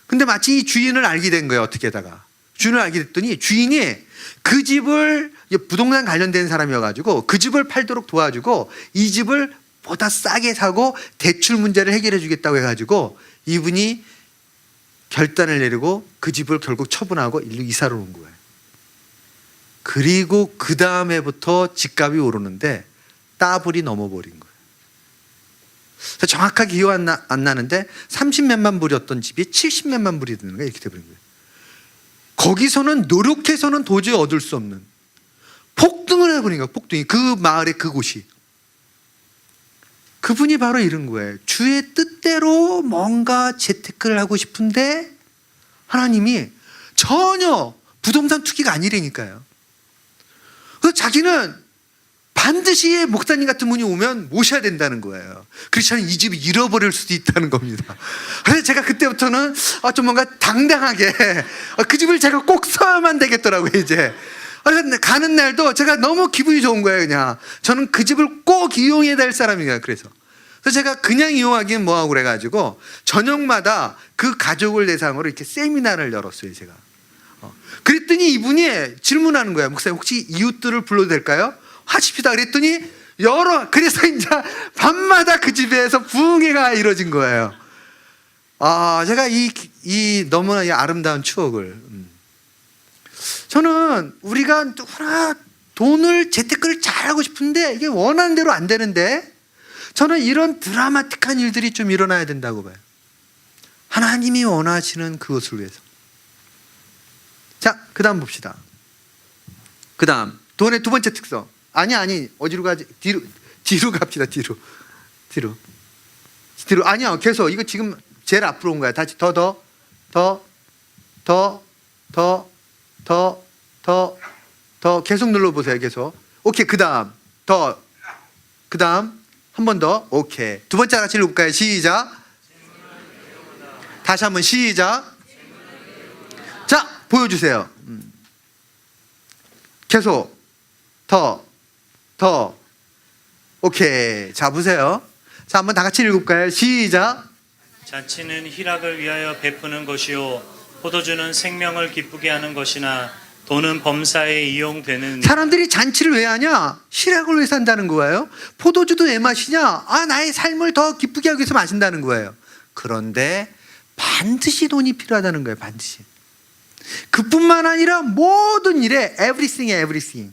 근데 마치 이 주인을 알게 된 거예요. 어떻게 하다가 주인을 알게 됐더니 주인이 그 집을, 부동산 관련된 사람이어가지고 그 집을 팔도록 도와주고 이 집을 보다 싸게 사고 대출 문제를 해결해 주겠다고 해가지고 이분이 결단을 내리고 그 집을 결국 처분하고 일로 이사를 온 거예요. 그리고 그 다음에부터 집값이 오르는데 따블이 넘어버린 거예요. 그래서 정확하게 기억 안 나는데 30몇만 불이었던 집이 70몇만 불이 되는 거예요. 이렇게 돼버린 거예요. 거기서는 노력해서는 도저히 얻을 수 없는 폭등을 해버린 거예요. 폭등이. 그 마을의 그곳이. 그분이 바로 이런 거예요. 주의 뜻대로 뭔가 재테크를 하고 싶은데 하나님이 전혀 부동산 투기가 아니라니까요. 그래서 자기는 반드시 목사님 같은 분이 오면 모셔야 된다는 거예요. 그렇지 않으면 이 집이 잃어버릴 수도 있다는 겁니다. 그래서 제가 그때부터는 좀 뭔가 당당하게 그 집을 제가 꼭 써야만 되겠더라고요, 이제. 그래서 가는 날도 제가 너무 기분이 좋은 거예요, 그냥. 저는 그 집을 꼭 이용해야 될 사람이에요, 그래서 제가 그냥 이용하기는 뭐하고 그래가지고 저녁마다 그 가족을 대상으로 이렇게 세미나를 열었어요, 제가. 그랬더니 이분이 질문하는 거예요. 목사님, 혹시 이웃들을 불러도 될까요? 하십시다. 그랬더니 그래서 이제 밤마다 그 집에서 부흥회가 이루어진 거예요. 제가 이 너무나 이 아름다운 추억을. 저는 우리가 누구나 돈을 재테크를 잘하고 싶은데 이게 원하는 대로 안 되는데 저는 이런 드라마틱한 일들이 좀 일어나야 된다고 봐요. 하나님이 원하시는 그것을 위해서. 자, 그 다음 봅시다. 그 다음 돈의 두 번째 특성. 아니 어디로 가지? 뒤로 갑시다. 뒤로. 아니야, 계속 이거 지금 제일 앞으로 온 거야. 다시 더 계속 눌러보세요. 계속. 오케이. 그 다음 더. 그 다음 한 번 더. 오케이. 두 번째 같이 읽어볼까요? 시작. 다시 한번 시작. 자, 보여주세요. 계속. 더. 오케이. 자, 보세요. 자, 한번 다 같이 읽어볼까요? 시작. 잔치는 희락을 위하여 베푸는 것이요 포도주는 생명을 기쁘게 하는 것이나 돈은 범사에 이용되는. 사람들이 잔치를 왜 하냐? 희락을 위해서 한다는 거예요. 포도주도 왜 마시냐? 나의 삶을 더 기쁘게 하기 위해서 마신다는 거예요. 그런데 반드시 돈이 필요하다는 거예요. 반드시. 그뿐만 아니라 모든 일에 everything.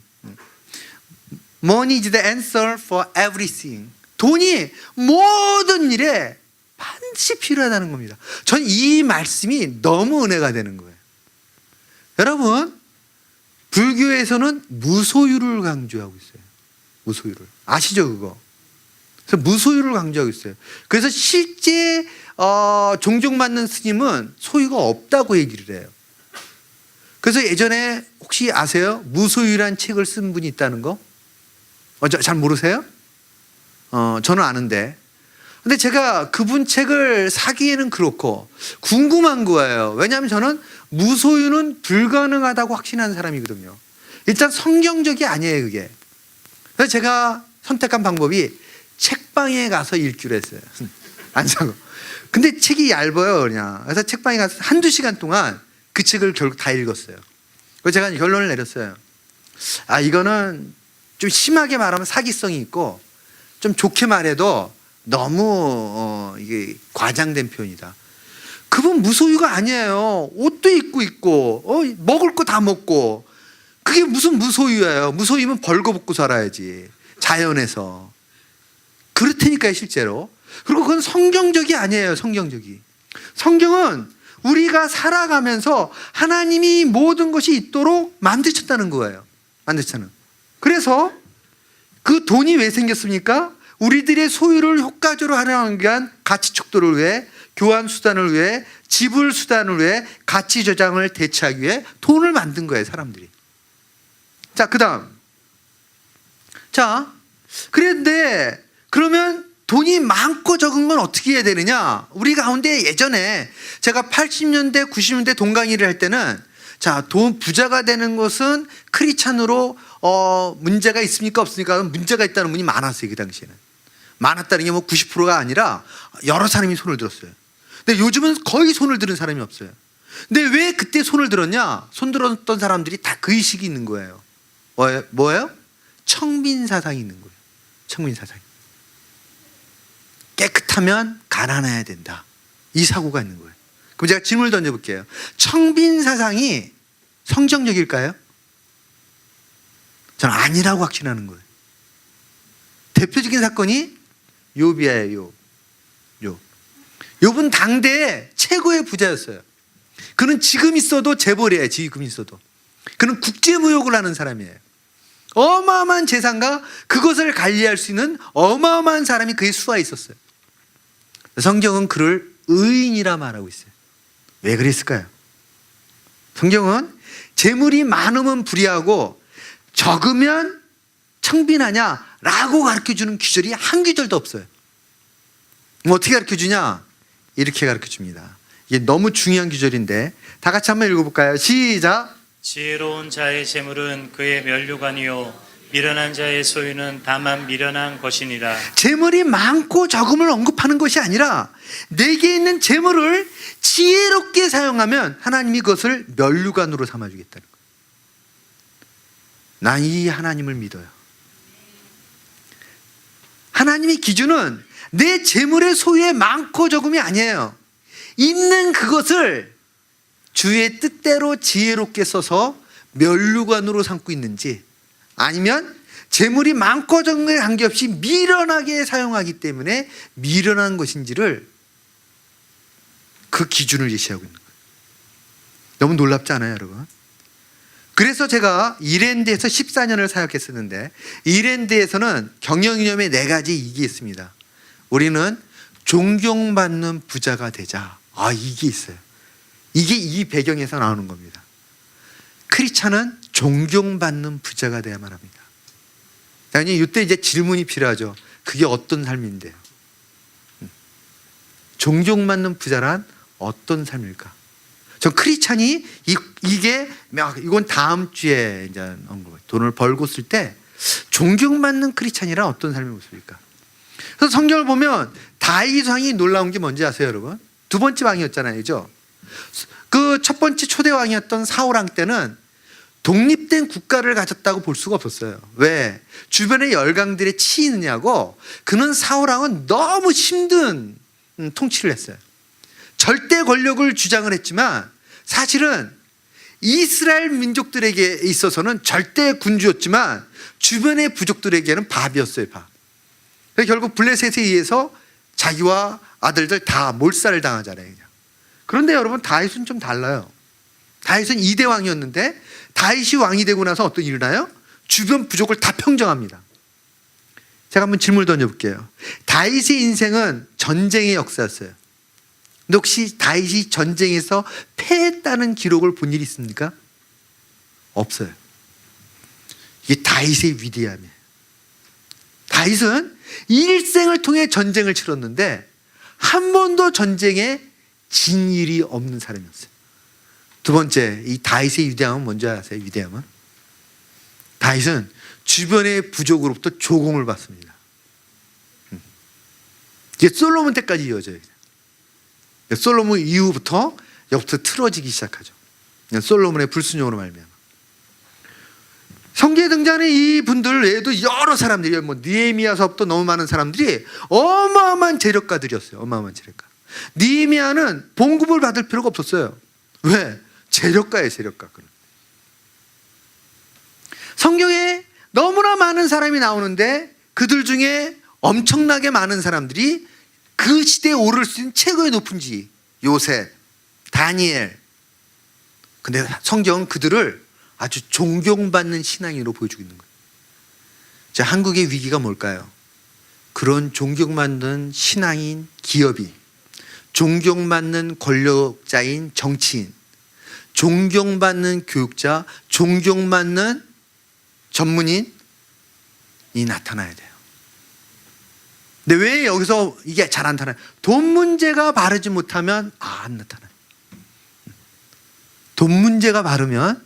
Money is the answer for everything. 돈이 모든 일에 반드시 필요하다는 겁니다. 전 이 말씀이 너무 은혜가 되는 거예요. 여러분, 불교에서는 무소유를 강조하고 있어요. 무소유를. 아시죠, 그거? 그래서 무소유를 강조하고 있어요. 그래서 실제 종종받는 스님은 소유가 없다고 얘기를 해요. 그래서 예전에 혹시 아세요? 무소유란 책을 쓴 분이 있다는 거? 잘 모르세요? 저는 아는데. 근데 제가 그분 책을 사기에는 그렇고 궁금한 거예요. 왜냐하면 저는 무소유는 불가능하다고 확신하는 사람이거든요. 일단 성경적이 아니에요, 그게. 그래서 제가 선택한 방법이 책방에 가서 읽기로 했어요. 안 사고. 근데 책이 얇아요, 그냥. 그래서 책방에 가서 한두 시간 동안 그 책을 결국 다 읽었어요. 그래서 제가 결론을 내렸어요. 이거는 좀 심하게 말하면 사기성이 있고 좀 좋게 말해도 너무 이게 과장된 표현이다. 그분 무소유가 아니에요. 옷도 입고 있고 먹을 거 다 먹고 그게 무슨 무소유예요. 무소유면 벌거벗고 살아야지. 자연에서. 그렇다니까요, 실제로. 그리고 그건 성경적이 아니에요. 성경적이. 성경은 우리가 살아가면서 하나님이 모든 것이 있도록 만드셨다는 거예요. 만드셨다는. 그래서 그 돈이 왜 생겼습니까? 우리들의 소유를 효과적으로 활용하기 위한 가치 촉도를 위해, 교환 수단을 위해, 지불 수단을 위해, 가치 저장을 대체하기 위해 돈을 만든 거예요, 사람들이. 자, 그 다음. 자, 그런데 그러면 돈이 많고 적은 건 어떻게 해야 되느냐? 우리 가운데 예전에 제가 80년대, 90년대 돈 강의를 할 때는 자, 돈 부자가 되는 것은 크리스찬으로 문제가 있습니까? 없습니까? 문제가 있다는 분이 많았어요, 그 당시에는. 많았다는 게 뭐 90%가 아니라 여러 사람이 손을 들었어요. 근데 요즘은 거의 손을 들은 사람이 없어요. 근데 왜 그때 손을 들었냐? 손 들었던 사람들이 다 그 의식이 있는 거예요. 뭐예요? 청빈 사상이 있는 거예요. 청빈 사상. 깨끗하면 가난해야 된다. 이 사고가 있는 거예요. 그럼 제가 질문을 던져볼게요. 청빈 사상이 성경적일까요? 저는 아니라고 확신하는 거예요. 대표적인 사건이 욥이에요. 욥은 당대의 최고의 부자였어요. 그는 지금 있어도 재벌이에요. 지금 있어도. 그는 국제무역을 하는 사람이에요. 어마어마한 재산과 그것을 관리할 수 있는 어마어마한 사람이 그의 수하에 있었어요. 성경은 그를 의인이라 말하고 있어요. 왜 그랬을까요? 성경은 재물이 많으면 불의하고 적으면 청빈하냐라고 가르쳐주는 구절이 한 구절도 없어요. 어떻게 가르쳐주냐? 이렇게 가르쳐줍니다. 이게 너무 중요한 구절인데 다 같이 한번 읽어볼까요? 시작. 지혜로운 자의 재물은 그의 면류관이요 미련한 자의 소유는 다만 미련한 것이니라. 재물이 많고 적음을 언급하는 것이 아니라 내게 있는 재물을 지혜롭게 사용하면 하나님이 그것을 면류관으로 삼아주겠다는 거예요. 난 이 하나님을 믿어요. 하나님의 기준은 내 재물의 소유에 많고 적음이 아니에요. 있는 그것을 주의 뜻대로 지혜롭게 써서 면류관으로 삼고 있는지 아니면 재물이 많고 적은 것에 관계없이 미련하게 사용하기 때문에 미련한 것인지를 그 기준을 제시하고 있는 거예요. 너무 놀랍지 않아요, 여러분? 그래서 제가 이랜드에서 14년을 사역했었는데 이랜드에서는 경영이념의 4가지 이익이 있습니다. 우리는 존경받는 부자가 되자. 이게 있어요. 이게 이 배경에서 나오는 겁니다. 크리스찬은 존경받는 부자가 되어야만 합니다. 당연히 이때 이제 질문이 필요하죠. 그게 어떤 삶인데요? 존경받는 부자란 어떤 삶일까? 전 크리스찬이 이건 다음 주에 이제 언급해요. 돈을 벌고 쓸 때 존경받는 크리스찬이란 어떤 삶의 모습일까? 그래서 성경을 보면 다윗 왕이 놀라운 게 뭔지 아세요, 여러분? 두 번째 왕이었잖아요, 그죠? 그 첫 번째 초대 왕이었던 사울 왕 때는 독립된 국가를 가졌다고 볼 수가 없었어요. 왜? 주변의 열강들에 치이느냐고. 그는 사울 왕은 너무 힘든 통치를 했어요. 절대 권력을 주장을 했지만 사실은 이스라엘 민족들에게 있어서는 절대 군주였지만 주변의 부족들에게는 밥이었어요, 밥. 그래서 결국 블레셋에 의해서 자기와 아들들 다 몰살을 당하잖아요. 그냥. 그런데 여러분, 다윗은 좀 달라요. 다윗은 2대 왕이었는데 다윗이 왕이 되고 나서 어떤 일이 일어나요? 주변 부족을 다 평정합니다. 제가 한번 질문을 던져볼게요. 다윗의 인생은 전쟁의 역사였어요. 근데 혹시 다윗이 전쟁에서 패했다는 기록을 본 일이 있습니까? 없어요. 이게 다윗의 위대함이에요. 다윗은 일생을 통해 전쟁을 치렀는데 한 번도 전쟁에 진 일이 없는 사람이었어요. 두 번째, 이 다윗의 위대함은 뭔지 아세요? 위대함은? 다윗은 주변의 부족으로부터 조공을 받습니다. 이게 솔로몬 때까지 이어져요. 솔로몬 이후부터 여기부터 틀어지기 시작하죠. 솔로몬의 불순종으로 말미암아. 성경에 등장하는 이 분들 외에도 여러 사람들이, 뭐 느헤미야서부터 너무 많은 사람들이 어마어마한 재력가들이었어요. 어마어마한 재력가. 느헤미야는 봉급을 받을 필요가 없었어요. 왜? 재력가예요, 재력가. 성경에 너무나 많은 사람이 나오는데 그들 중에 엄청나게 많은 사람들이 그 시대에 오를 수 있는 최고의 높은 지, 요셉, 다니엘. 근데 성경은 그들을 아주 존경받는 신앙인으로 보여주고 있는 거예요. 자, 한국의 위기가 뭘까요? 그런 존경받는 신앙인 기업이, 존경받는 권력자인 정치인, 존경받는 교육자, 존경받는 전문인이 나타나야 돼요. 근데 왜 여기서 이게 잘 안 나타나요? 돈 문제가 바르지 못하면 안 나타나요. 돈 문제가 바르면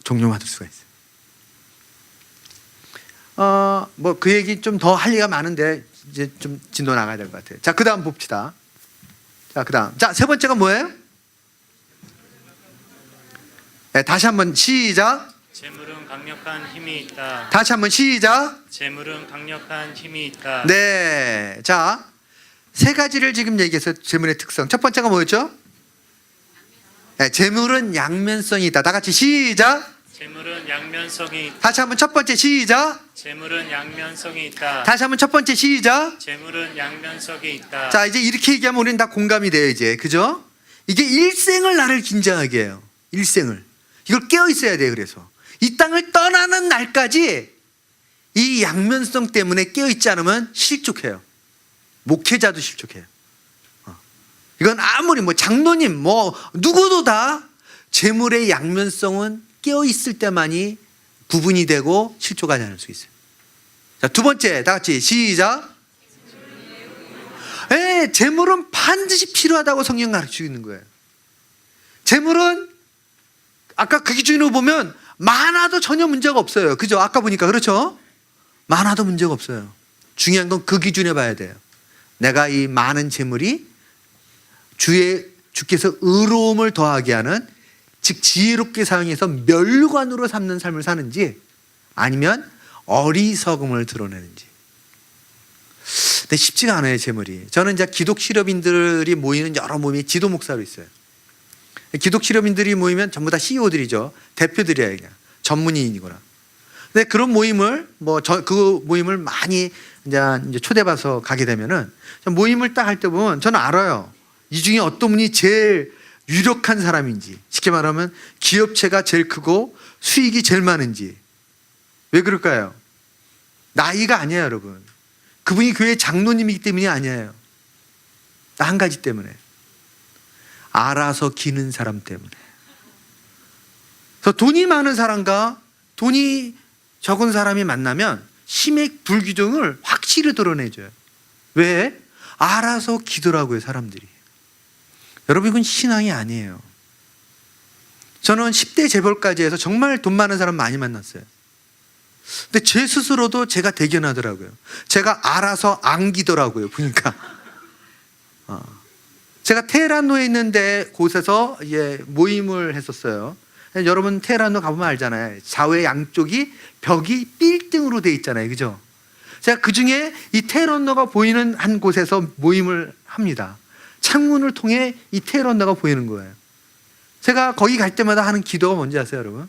존경받을 수가 있어요. 뭐 그 얘기 좀 더 할 얘기가 많은데 이제 좀 진도 나가야 될 것 같아요. 자, 그 다음 봅시다. 자, 그 다음. 자, 세 번째가 뭐예요? 네, 다시 한번 시작. 재물은 강력한 힘이 있다. 다시 한번 시작. 재물은 강력한 힘이 있다. 네. 자, 세 가지를 지금 얘기해서 재물의 특성. 첫 번째가 뭐였죠? 네, 재물은 양면성이 있다. 다 같이 시작. 재물은 양면성이 있다. 다시 한번 첫 번째 시작. 재물은 양면성이 있다. 다시 한번 첫 번째 시작. 재물은 양면성이 있다. 자, 이제 이렇게 얘기하면 우리는 다 공감이 돼요, 이제. 그죠? 이게 일생을 나를 긴장하게 해요. 일생을. 이걸 깨어 있어야 돼요, 그래서. 이 땅을 떠나는 날까지 이 양면성 때문에 깨어 있지 않으면 실족해요. 목회자도 실족해요. 이건 아무리 뭐 장로님 뭐 누구도 다 재물의 양면성은 깨어 있을 때만이 구분이 되고 실족하지 않을 수 있어요. 자, 두 번째, 다 같이 시작. 예, 재물은 반드시 필요하다고 성경 가르치고 있는 거예요. 재물은 아까 그 기준으로 보면 많아도 전혀 문제가 없어요. 그죠? 아까 보니까 그렇죠? 많아도 문제가 없어요. 중요한 건 그 기준에 봐야 돼요. 내가 이 많은 재물이 주께서 의로움을 더하게 하는, 즉 지혜롭게 사용해서 멸관으로 삼는 삶을 사는지 아니면 어리석음을 드러내는지. 근데 쉽지가 않아요, 재물이. 저는 이제 기독 실업인들이 모이는 여러 모임에 지도 목사로 있어요. 기독 실업인들이 모이면 전부 다 CEO들이죠. 대표들이에요, 그냥. 전문인이거나. 근데 그런 모임을 그 모임을 많이 이제 초대받아서 가게 되면은 모임을 딱 할 때 보면 저는 알아요. 이 중에 어떤 분이 제일 유력한 사람인지, 쉽게 말하면 기업체가 제일 크고 수익이 제일 많은지. 왜 그럴까요? 나이가 아니에요, 여러분. 그분이 교회 장로님이기 때문이 아니에요. 한 가지 때문에. 알아서 기는 사람 때문에. 그래서 돈이 많은 사람과 돈이 적은 사람이 만나면 힘의 불균형을 확실히 드러내줘요. 왜? 알아서 기도라고요, 사람들이. 여러분, 이건 신앙이 아니에요. 저는 10대 재벌까지 해서 정말 돈 많은 사람 많이 만났어요. 근데 제 스스로도 제가 대견하더라고요. 제가 알아서 안기더라고요, 보니까. 제가 테헤란로에 있는데 곳에서 모임을 했었어요. 여러분 테헤란로 가보면 알잖아요. 좌우의 양쪽이 벽이 빌딩으로 돼 있잖아요, 그죠? 제가 그 중에 이 테헤란로가 보이는 한 곳에서 모임을 합니다. 창문을 통해 이 테헤란로가 보이는 거예요. 제가 거기 갈 때마다 하는 기도가 뭔지 아세요, 여러분?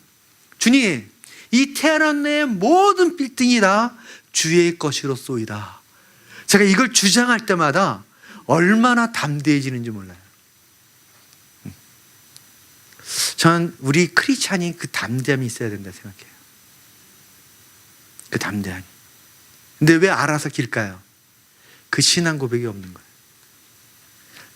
주님, 이 테헤란로의 모든 빌딩이 다 주의 것이로소이다. 제가 이걸 주장할 때마다 얼마나 담대해지는지 몰라요. 전 우리 크리스찬이 그 담대함이 있어야 된다 생각해요. 그 담대함이. 근데 왜 알아서 길까요? 그 신앙 고백이 없는 거예요.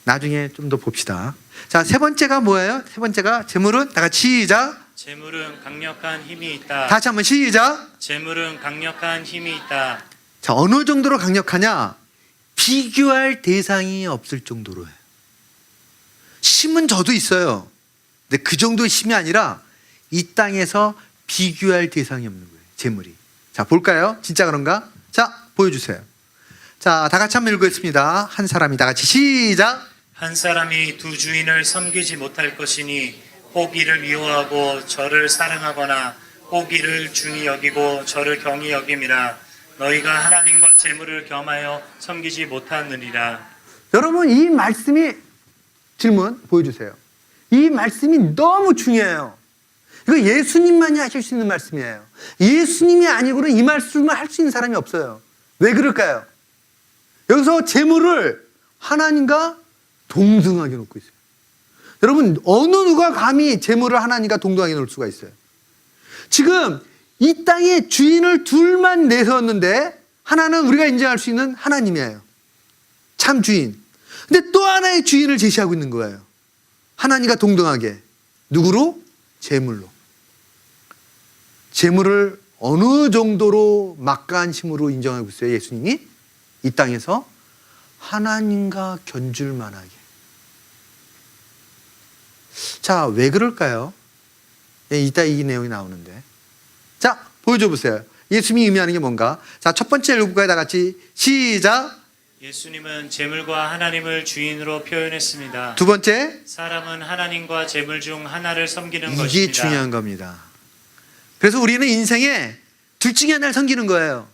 나중에 좀 더 봅시다. 자, 세 번째가 뭐예요? 세 번째가 재물은 다 같이 시작. 재물은 강력한 힘이 있다. 다시 한번 시작. 재물은 강력한 힘이 있다. 자, 어느 정도로 강력하냐? 비교할 대상이 없을 정도로 해요. 힘은 저도 있어요. 근데 그 정도의 힘이 아니라 이 땅에서 비교할 대상이 없는 거예요, 재물이. 자, 볼까요? 진짜 그런가? 자, 보여주세요. 자, 다 같이 한번 읽겠습니다. 한 사람이 다 같이 시작. 한 사람이 두 주인을 섬기지 못할 것이니 혹 이를 미워하고 저를 사랑하거나 혹 이를 중히 여기고 저를 경히 여김이라. 너희가 하나님과 재물을 겸하여 섬기지 못하느니라. 여러분, 이 말씀이, 질문 보여주세요. 이 말씀이 너무 중요해요. 이거 예수님만이 하실 수 있는 말씀이에요. 예수님이 아니고는 이 말씀을 할 수 있는 사람이 없어요. 왜 그럴까요? 여기서 재물을 하나님과 동등하게 놓고 있어요. 여러분, 어느 누가 감히 재물을 하나님과 동등하게 놓을 수가 있어요? 지금 이 땅에 주인을 둘만 내세웠는데 하나는 우리가 인정할 수 있는 하나님이에요. 참 주인. 근데 또 하나의 주인을 제시하고 있는 거예요. 하나님과 동등하게. 누구로? 재물로. 재물을 어느 정도로 막강한 힘으로 인정하고 있어요, 예수님이? 이 땅에서 하나님과 견줄 만하게. 자, 왜 그럴까요? 이따 이 내용이 나오는데. 자, 보여줘 보세요. 예수님이 의미하는 게 뭔가. 자, 첫 번째 읽어볼까요? 다 같이 시작. 예수님은 재물과 하나님을 주인으로 표현했습니다. 두 번째, 사람은 하나님과 재물 중 하나를 섬기는 이게 것입니다. 중요한 겁니다. 그래서 우리는 인생에 둘 중에 하나를 섬기는 거예요.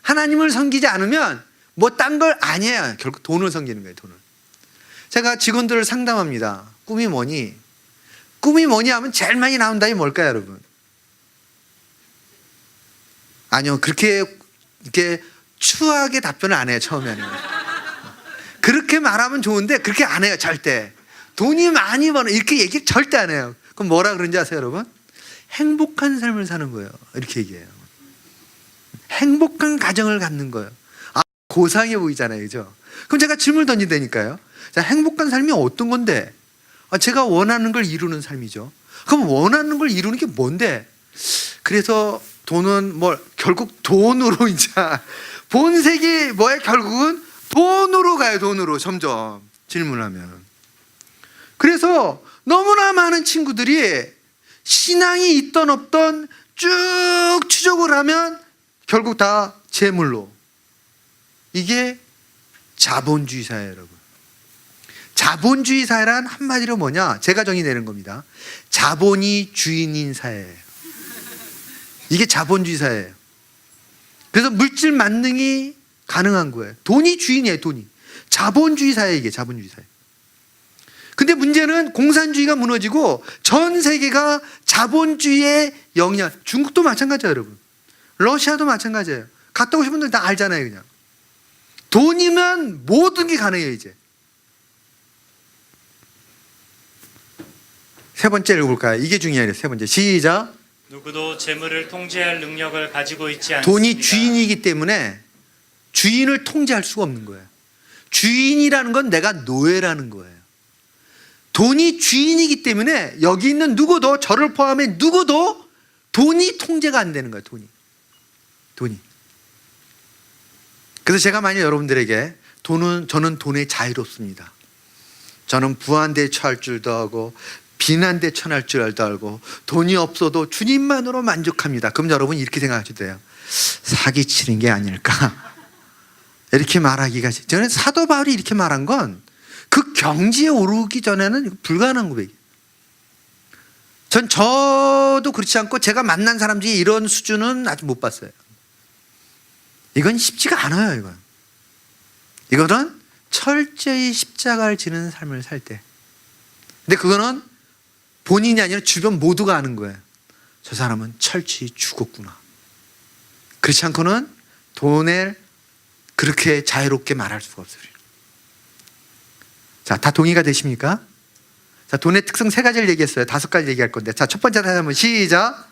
하나님을 섬기지 않으면 뭐 딴 걸 아니에요. 결국 돈을 섬기는 거예요, 돈을. 제가 직원들을 상담합니다. 꿈이 뭐니? 꿈이 뭐니 하면 제일 많이 나온 답이 뭘까요, 여러분? 아니요, 그렇게 이렇게 추하게 답변을 안 해요, 처음에는. 그렇게 말하면 좋은데 그렇게 안 해요, 절대. 돈이 많이 버는 이렇게 얘기 절대 안 해요. 그럼 뭐라 그런지 아세요, 여러분? 행복한 삶을 사는 거예요. 이렇게 얘기해요. 행복한 가정을 갖는 거예요. 아, 고상해 보이잖아요, 그죠? 그럼 제가 질문을 던진다니까요. 자, 행복한 삶이 어떤 건데? 아, 제가 원하는 걸 이루는 삶이죠. 그럼 원하는 걸 이루는 게 뭔데? 그래서 돈은 뭐 결국 돈으로 이제 본색이 뭐야? 결국은 돈으로 가요. 돈으로 점점 질문하면. 그래서 너무나 많은 친구들이 신앙이 있던 없던 쭉 추적을 하면 결국 다 재물로. 이게 자본주의 사회예요, 여러분. 자본주의 사회란 한마디로 뭐냐? 제가 정의내는 겁니다. 자본이 주인인 사회예요. 이게 자본주의 사회예요. 그래서 물질 만능이 가능한 거예요. 돈이 주인이에요, 돈이. 자본주의 사회, 이게 자본주의 사회. 근데 문제는 공산주의가 무너지고 전 세계가 자본주의의 영향. 중국도 마찬가지예요, 여러분. 러시아도 마찬가지예요. 갔다 오신 분들 다 알잖아요, 그냥. 돈이면 모든 게 가능해요, 이제. 세 번째 읽어볼까요? 이게 중요해요. 세 번째. 시작. 누구도 재물을 통제할 능력을 가지고 있지 않습니다. 돈이 주인이기 때문에 주인을 통제할 수가 없는 거예요. 주인이라는 건 내가 노예라는 거예요. 돈이 주인이기 때문에 여기 있는 누구도, 저를 포함해 누구도 돈이 통제가 안 되는 거예요. 돈이. 그래서 제가 만약 여러분들에게 저는 돈에 자유롭습니다. 저는 부한대 처할 줄도 알고 빈한대 처할 줄도 알고 돈이 없어도 주님만으로 만족합니다. 그럼 여러분 이렇게 생각하셔도 돼요. 사기치는 게 아닐까? 이렇게 말하기가 저는 사도 바울이 이렇게 말한 건 그 경지에 오르기 전에는 불가능한 고백이에요. 저도 그렇지 않고 제가 만난 사람 중에 이런 수준은 아직 못 봤어요. 이건 쉽지가 않아요. 이거는 철저히 십자가를 지는 삶을 살 때. 근데 그거는 본인이 아니라 주변 모두가 아는 거예요. 저 사람은 철저히 죽었구나. 그렇지 않고는 돈에 그렇게 자유롭게 말할 수가 없어요. 자, 다 동의가 되십니까? 자, 돈의 특성 3가지를 얘기했어요. 5가지 얘기할 건데. 자, 첫 번째 다시 한번 시작.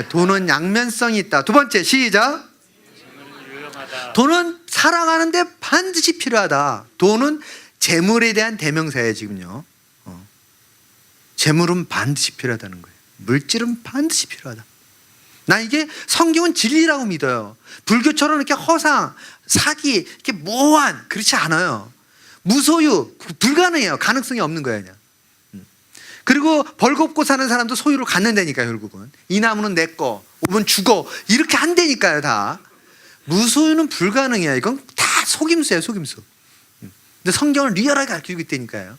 돈은 양면성이 있다. 두 번째 시작. 돈은 살아가는데 반드시 필요하다. 돈은 재물에 대한 대명사예요, 지금요. 재물은 반드시 필요하다는 거예요. 물질은 반드시 필요하다. 나 이게 성경은 진리라고 믿어요. 불교처럼 이렇게 허상, 사기, 이렇게 모호한 그렇지 않아요. 무소유 불가능해요. 가능성이 없는 거예요, 그냥. 그리고 벌겁고 사는 사람도 소유를 갖는다니까요. 결국은 이 나무는 내 거, 오면 죽어 이렇게 한다니까요. 다 무소유는 불가능해요. 이건 다 속임수예요, 속임수. 근데 성경을 리얼하게 가르치고 있다니까요.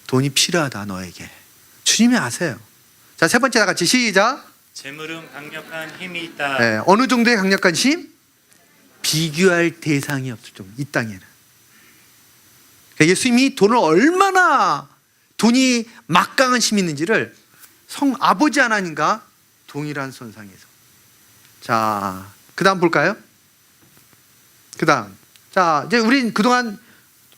돈이 필요하다 너에게. 주님이 아세요. 자, 세 번째 다 같이 시작. 재물은 강력한 힘이 있다. 네, 어느 정도의 강력한 힘? 비교할 대상이 없을 정도. 이 땅에는. 그러니까 예수님이 돈이 막강한 힘이 있는지를 아버지 하나님과 동일한 선상에서. 자, 그 다음 볼까요? 그 다음. 자, 이제 우린 그동안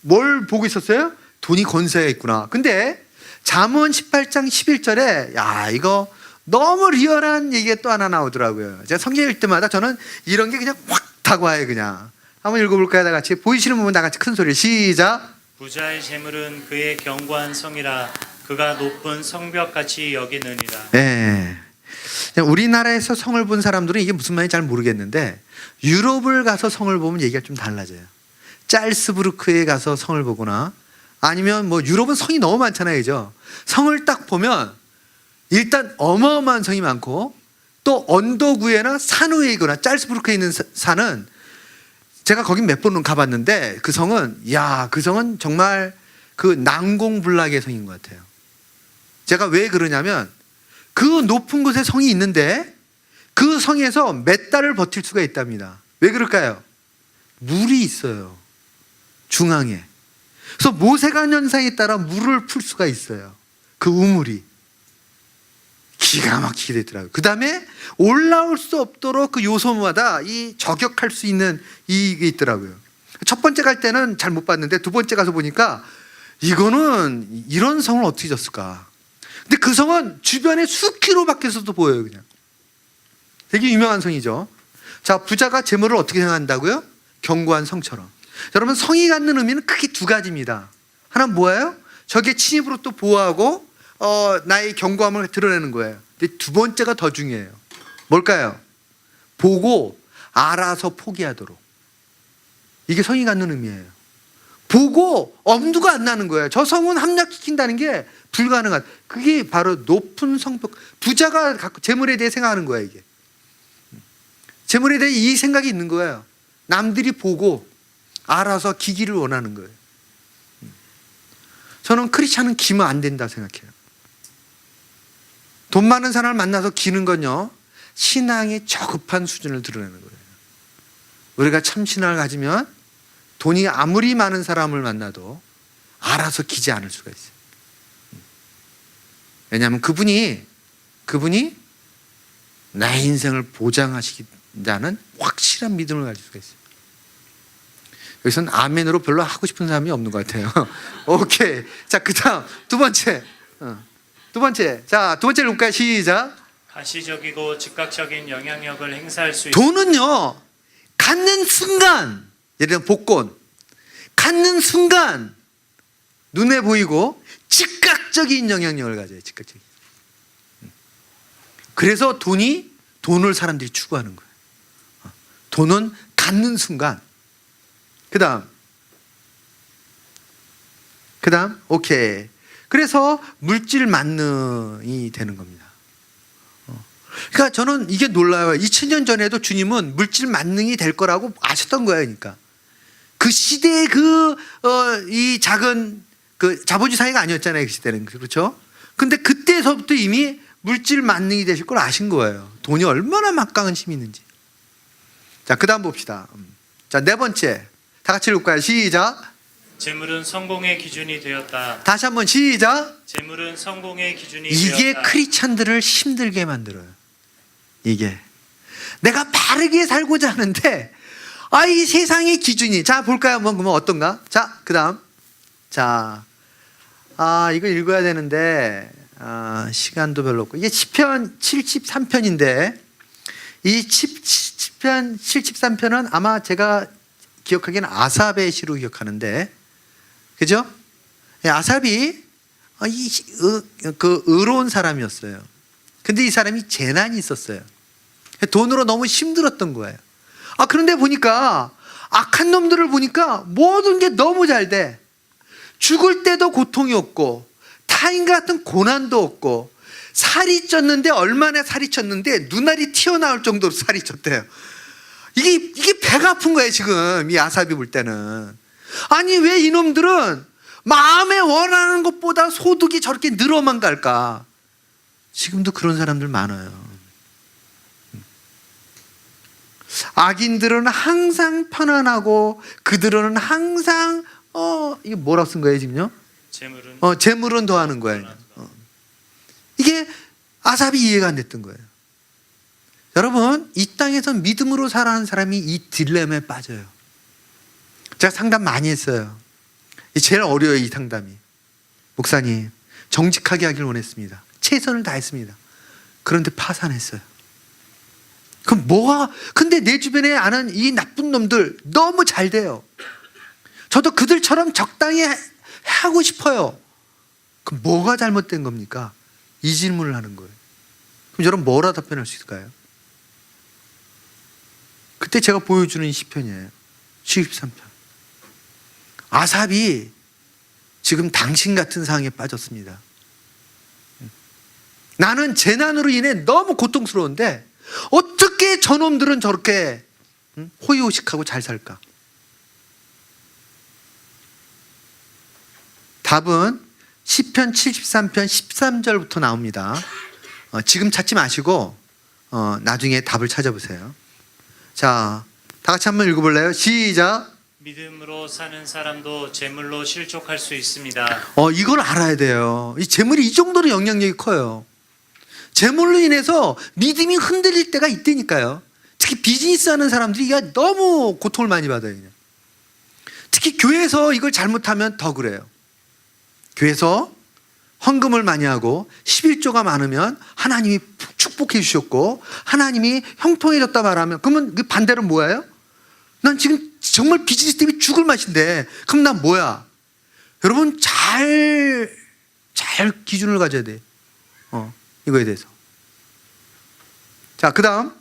뭘 보고 있었어요? 돈이 권세가 있구나. 근데 잠언 18장 11절에 야, 이거 너무 리얼한 얘기가 또 하나 나오더라고요. 제가 성경 읽을 때마다 저는 이런 게 그냥 확 다가와요, 그냥. 한번 읽어볼까요? 다 같이. 보이시는 부분 다 같이 큰 소리 시작. 부자의 재물은 그의 견고한 성이라 그가 높은 성벽같이 여기느니라. 네. 우리나라에서 성을 본 사람들은 이게 무슨 말인지 잘 모르겠는데 유럽을 가서 성을 보면 얘기가 좀 달라져요. 짤스부르크에 가서 성을 보거나 아니면 뭐 유럽은 성이 너무 많잖아요, 그죠? 성을 딱 보면 일단 어마어마한 성이 많고 또 언덕 위에나 산 위에 있거나 짤스부르크에 있는 산은 제가 거긴 몇 번은 가봤는데 그 성은 그 성은 정말 그 난공불락의 성인 것 같아요. 제가 왜 그러냐면 그 높은 곳에 성이 있는데 그 성에서 몇 달을 버틸 수가 있답니다. 왜 그럴까요? 물이 있어요, 중앙에. 그래서 모세관 현상에 따라 물을 풀 수가 있어요. 그 우물이 기가 막히게 되더라고요. 그 다음에 올라올 수 없도록 그 요소마다 이 저격할 수 있는 이게 있더라고요. 첫 번째 갈 때는 잘 못 봤는데 두 번째 가서 보니까 이거는 이런 성을 어떻게 졌을까. 근데 그 성은 주변에 수킬로 밖에서도 보여요. 그냥 되게 유명한 성이죠. 자, 부자가 재물을 어떻게 생각한다고요? 견고한 성처럼. 여러분, 성이 갖는 의미는 크게 2가지입니다. 하나는 뭐예요? 적의 침입으로 또 보호하고 나의 견고함을 드러내는 거예요. 근데 두 번째가 더 중요해요. 뭘까요? 보고 알아서 포기하도록. 이게 성이 갖는 의미예요. 보고 엄두가 안 나는 거예요. 저 성은 함락시킨다는 게 불가능한. 그게 바로 높은 성벽. 부자가 재물에 대해 생각하는 거예요, 이게. 재물에 대해 이 생각이 있는 거예요. 남들이 보고 알아서 기기를 원하는 거예요. 저는 크리스찬은 기면 안 된다 생각해요. 돈 많은 사람을 만나서 기는 건요, 신앙의 저급한 수준을 드러내는 거예요. 우리가 참 신앙을 가지면 돈이 아무리 많은 사람을 만나도 알아서 기지 않을 수가 있어요. 왜냐하면 그분이 나의 인생을 보장하시겠다는 확실한 믿음을 가질 수가 있어요. 여기서는 아멘으로 별로 하고 싶은 사람이 없는 것 같아요. 오케이. 자, 그 다음 두 번째. 자, 두 번째를 볼까요? 시작. 가시적이고 즉각적인 영향력을 행사할 수 있는 돈은요, 갖는 순간, 예를 들면 복권, 갖는 순간 눈에 보이고 즉각적인 영향력을 가져요. 즉각적인. 그래서 돈을 사람들이 추구하는 거예요. 돈은 갖는 순간. 그 다음, 오케이. 그래서 물질 만능이 되는 겁니다. 그러니까 저는 이게 놀라워요. 2000년 전에도 주님은 물질 만능이 될 거라고 아셨던 거예요. 그러니까 그 시대의 이 작은 그 자본주의 사회가 아니었잖아요. 그 시대는. 그렇죠? 근데 그때서부터 이미 물질 만능이 되실 걸 아신 거예요. 돈이 얼마나 막강한 힘이 있는지. 자, 그 다음 봅시다. 자, 네 번째. 다 같이 읽을까요? 시작. 재물은 성공의 기준이 되었다. 다시 한번 시작. 재물은 성공의 기준이 이게 되었다. 크리스찬들을 힘들게 만들어요. 이게 내가 바르게 살고자 하는데 이 세상의 기준이. 자, 볼까요? 그러면 어떤가? 자, 그 다음. 자, 이거 읽어야 되는데 시간도 별로 없고. 이게 시편 73편인데 이 시편 73편은 아마 제가 기억하기에는 아삽의 시로 기억하는데, 그죠? 아삽이 그 의로운 사람이었어요. 근데 이 사람이 재난이 있었어요. 돈으로 너무 힘들었던 거예요. 그런데 보니까 악한 놈들을 보니까 모든 게 너무 잘 돼. 죽을 때도 고통이 없고 타인과 같은 고난도 없고, 살이 쪘는데 얼마나 살이 쪘는데 눈알이 튀어나올 정도로 살이 쪘대요. 이게 배가 아픈 거예요. 지금 이 아삽이 볼 때는. 아니 왜 이놈들은 마음에 원하는 것보다 소득이 저렇게 늘어만 갈까? 지금도 그런 사람들 많아요. 악인들은 항상 편안하고 그들은 항상 이게 뭐라고 쓴 거예요 지금요? 재물은 더하는 거예요. 이게 아삽이 이해가 안 됐던 거예요. 여러분, 이 땅에서 믿음으로 살아가는 사람이 이 딜레마에 빠져요. 제가 상담 많이 했어요. 제일 어려워요, 이 상담이. 목사님, 정직하게 하길 원했습니다. 최선을 다했습니다. 그런데 파산했어요. 그럼 근데 내 주변에 아는 이 나쁜 놈들 너무 잘 돼요. 저도 그들처럼 적당히 하고 싶어요. 그럼 뭐가 잘못된 겁니까? 이 질문을 하는 거예요. 그럼 여러분 뭐라 답변할 수 있을까요? 그때 제가 보여주는 이 시편이에요. 73편. 아삽이 지금 당신 같은 상황에 빠졌습니다. 나는 재난으로 인해 너무 고통스러운데 어떻게 저놈들은 저렇게 호의호식하고 잘 살까? 답은 시편 73편 13절부터 나옵니다. 지금 찾지 마시고 나중에 답을 찾아보세요. 자, 다 같이 한번 읽어볼래요? 시작. 믿음으로 사는 사람도 재물로 실족할 수 있습니다. 이걸 알아야 돼요. 이 재물이 이 정도로 영향력이 커요. 재물로 인해서 믿음이 흔들릴 때가 있다니까요. 특히 비즈니스 하는 사람들이 이게 너무 고통을 많이 받아요. 그냥. 특히 교회에서 이걸 잘못하면 더 그래요. 교회에서 헌금을 많이 하고 11조가 많으면 하나님이 축복해 주셨고 하나님이 형통해졌다 말하면, 그러면 반대로 뭐예요? 난 지금 정말 비즈니스 때문에 죽을 맛인데 그럼 난 뭐야? 여러분 잘 기준을 가져야 돼. 이거에 대해서. 자, 그 다음.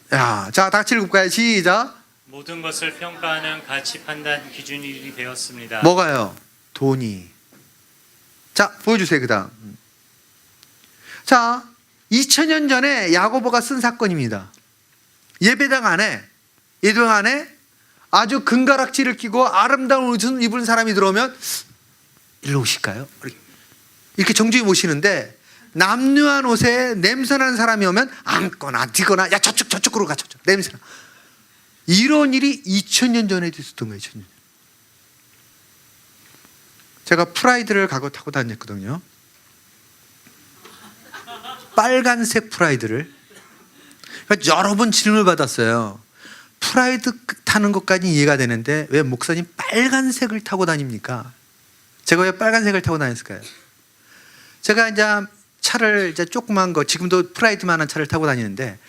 자, 다 같이 읽을까요? 시작. 모든 것을 평가하는 가치 판단 기준이 되었습니다. 뭐가요? 돈이. 자, 보여주세요. 그 다음. 자, 2000년 전에 야고보가 쓴 사건입니다. 예배당 안에 아주 금가락지를 끼고 아름다운 옷을 입은 사람이 들어오면 일로 오실까요? 이렇게 정중히 모시는데, 남루한 옷에 냄새나는 사람이 오면 앉거나 뒤거나, 야 저쪽으로 가, 저쪽 냄새나. 이런 일이 2000년 전에도 있었던 거예요. 2000년. 제가 프라이드를 타고 다녔거든요. 빨간색 프라이드를. 그러니까 여러 번 질문을 받았어요. 프라이드 타는 것까지 이해가 되는데 왜 목사님 빨간색을 타고 다닙니까? 제가 왜 빨간색을 타고 다녔을까요? 제가 이제 차를 이제 조그만 거, 지금도 프라이드만한 차를 타고 다니는데,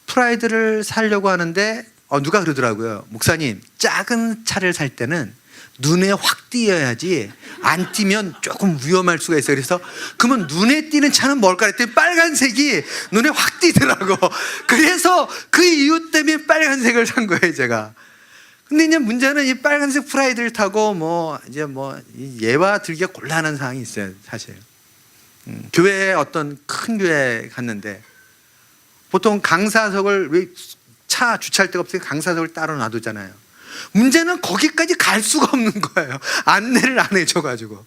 프라이드를 사려고 하는데 누가 그러더라고요. 목사님, 작은 차를 살 때는 눈에 확 띄어야지 안 띄면 조금 위험할 수가 있어요. 그래서 그러면 눈에 띄는 차는 뭘까 했더니 빨간색이 눈에 확 띄더라고. 그래서 그 이유 때문에 빨간색을 산 거예요, 제가. 근데 이제 문제는 이 빨간색 프라이드를 타고 이제 예와 들기가 곤란한 상황이 있어요, 사실. 교회에 어떤 큰 교회에 갔는데 보통 강사석을 왜 차 주차할 데가 없으니까 강사석을 따로 놔두잖아요. 문제는 거기까지 갈 수가 없는 거예요. 안내를 안 해줘가지고.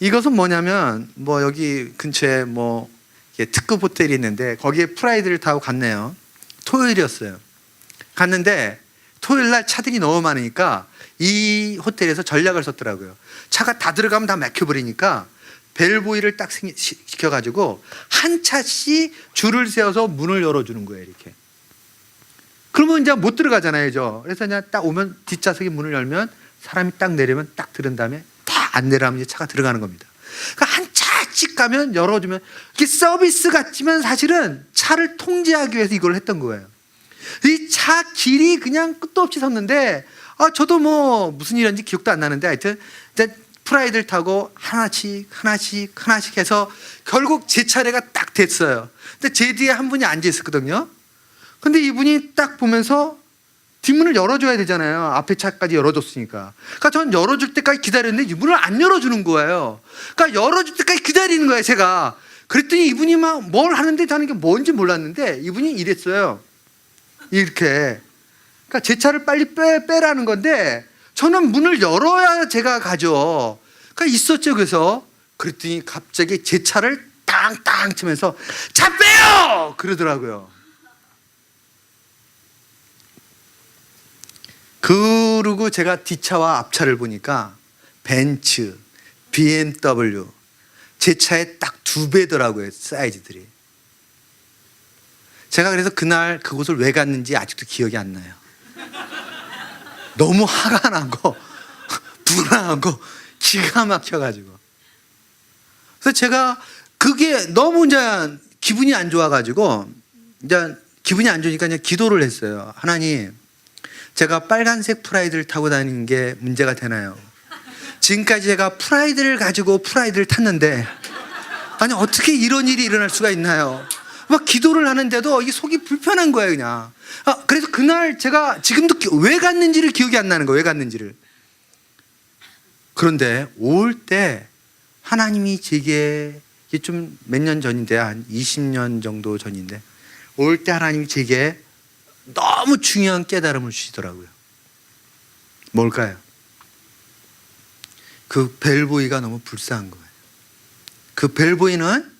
이것은 뭐냐면 여기 근처에 특급 호텔이 있는데 거기에 프라이드를 타고 갔네요. 토요일이었어요. 갔는데 토요일 날 차들이 너무 많으니까 이 호텔에서 전략을 썼더라고요. 차가 다 들어가면 다 막혀버리니까 벨보이를 딱 시켜가지고 한 차씩 줄을 세워서 문을 열어주는 거예요, 이렇게. 그러면 이제 못 들어가잖아요. 그래서 그냥 딱 오면 뒷좌석에 문을 열면 사람이 딱 내리면 딱 들은 다음에 딱 안 내려가면 이제 차가 들어가는 겁니다. 그러니까 한 차씩 가면 열어주면 이게 서비스 같지만 사실은 차를 통제하기 위해서 이걸 했던 거예요. 이 차 길이 그냥 끝도 없이 섰는데 저도 무슨 일인지 기억도 안 나는데 하여튼 이제 프라이드를 타고 하나씩 해서 결국 제 차례가 딱 됐어요. 근데 제 뒤에 한 분이 앉아 있었거든요. 근데 이분이 딱 보면서 뒷문을 열어줘야 되잖아요. 앞에 차까지 열어줬으니까. 그러니까 전 열어줄 때까지 기다렸는데 이분을 안 열어주는 거예요. 그러니까 열어줄 때까지 기다리는 거예요, 제가. 그랬더니 이분이 막 뭘 하는데 저는 이게 뭔지 몰랐는데 이분이 이랬어요. 이렇게. 그러니까 제 차를 빨리 빼라는 건데 저는 문을 열어야 제가 가죠. 그러니까 있었죠. 그랬더니 갑자기 제 차를 땅땅 치면서 차 빼요! 그러더라고요. 그리고 제가 뒷차와 앞차를 보니까 벤츠, BMW 제 차에 딱 2배더라고요, 사이즈들이. 제가 그래서 그날 그곳을 왜 갔는지 아직도 기억이 안 나요. 너무 화가 나고 불안하고 기가 막혀가지고. 그래서 제가 그게 너무 이제 기분이 안 좋아가지고 이제 기분이 안 좋으니까 이제 기도를 했어요. 하나님, 제가 빨간색 프라이드를 타고 다니는 게 문제가 되나요? 지금까지 제가 프라이드를 가지고 프라이드를 탔는데 아니 어떻게 이런 일이 일어날 수가 있나요? 막 기도를 하는데도 이게 속이 불편한 거예요, 그냥. 그래서 그날 제가 지금도 왜 갔는지를 기억이 안 나는 거예요, 왜 갔는지를. 그런데 올 때 하나님이 제게, 이게 좀 몇 년 전인데 한 20년 정도 전인데 올 때 하나님이 제게 너무 중요한 깨달음을 주시더라고요. 뭘까요? 그 벨보이가 너무 불쌍한 거예요. 그 벨보이는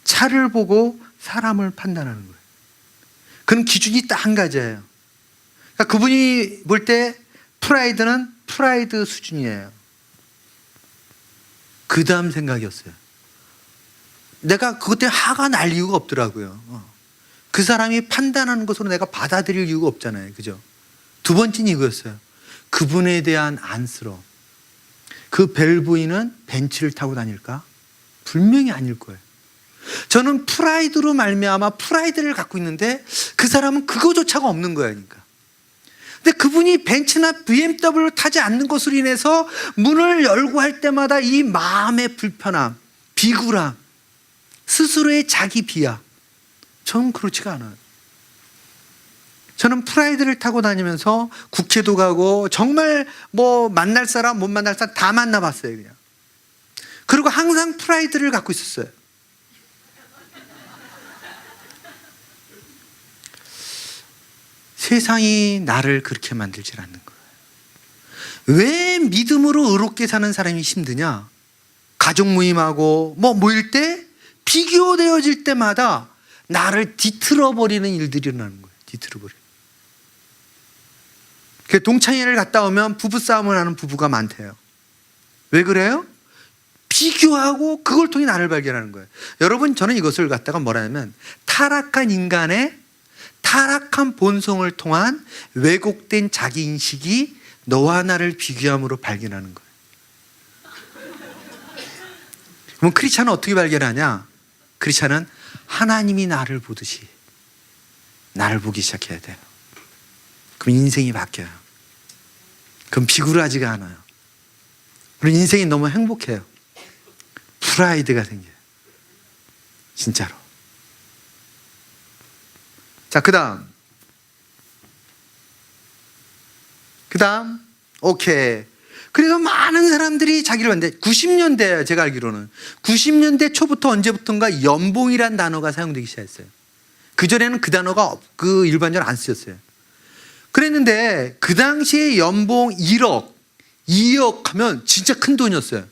차를 보고 사람을 판단하는 거예요. 그런 기준이 딱 한 가지예요. 그러니까 그분이 볼 때 프라이드는 프라이드 수준이에요. 그 다음 생각이었어요. 내가 그것 때문에 화가 날 이유가 없더라고요. 그 사람이 판단하는 것으로 내가 받아들일 이유가 없잖아요. 그죠? 두 번째는 이거였어요. 그분에 대한 안쓰러움. 그 벨보이는 벤츠를 타고 다닐까? 분명히 아닐 거예요. 저는 프라이드로 말미암아 프라이드를 갖고 있는데 그 사람은 그거조차가 없는 거예요. 그러니까. 근데 그분이 벤츠나 BMW를 타지 않는 것으로 인해서 문을 열고 할 때마다 이 마음의 불편함, 비굴함, 스스로의 자기 비하. 저는 그렇지가 않아요. 저는 프라이드를 타고 다니면서 국회도 가고 정말 만날 사람 못 만날 사람 다 만나봤어요, 그냥. 그리고 항상 프라이드를 갖고 있었어요. 세상이 나를 그렇게 만들질 않는 거예요. 왜 믿음으로 의롭게 사는 사람이 힘드냐? 가족 모임하고 모일 때 비교되어질 때마다 나를 뒤틀어버리는 일들이 일어나는 거예요. 뒤틀어버리는. 동창회를 갔다 오면 부부싸움을 하는 부부가 많대요. 왜 그래요? 비교하고 그걸 통해 나를 발견하는 거예요. 여러분, 저는 이것을 갖다가 뭐라 하면 타락한 인간의 타락한 본성을 통한 왜곡된 자기인식이 너와 나를 비교함으로 발견하는 거예요. 그럼 크리스찬은 어떻게 발견하냐? 크리스찬은 하나님이 나를 보듯이 나를 보기 시작해야 돼요. 그럼 인생이 바뀌어요. 그럼 비굴하지가 않아요. 우리 인생이 너무 행복해요. 프라이드가 생겨요. 진짜로. 자, 그 다음. 오케이. 그래서 많은 사람들이 자기를 봤는데 90년대예요. 제가 알기로는 90년대 초부터 언제부턴가 연봉이란 단어가 사용되기 시작했어요. 그전에는 그 단어가 일반적으로 안 쓰였어요. 그랬는데 그 당시에 연봉 1억 2억 하면 진짜 큰 돈이었어요.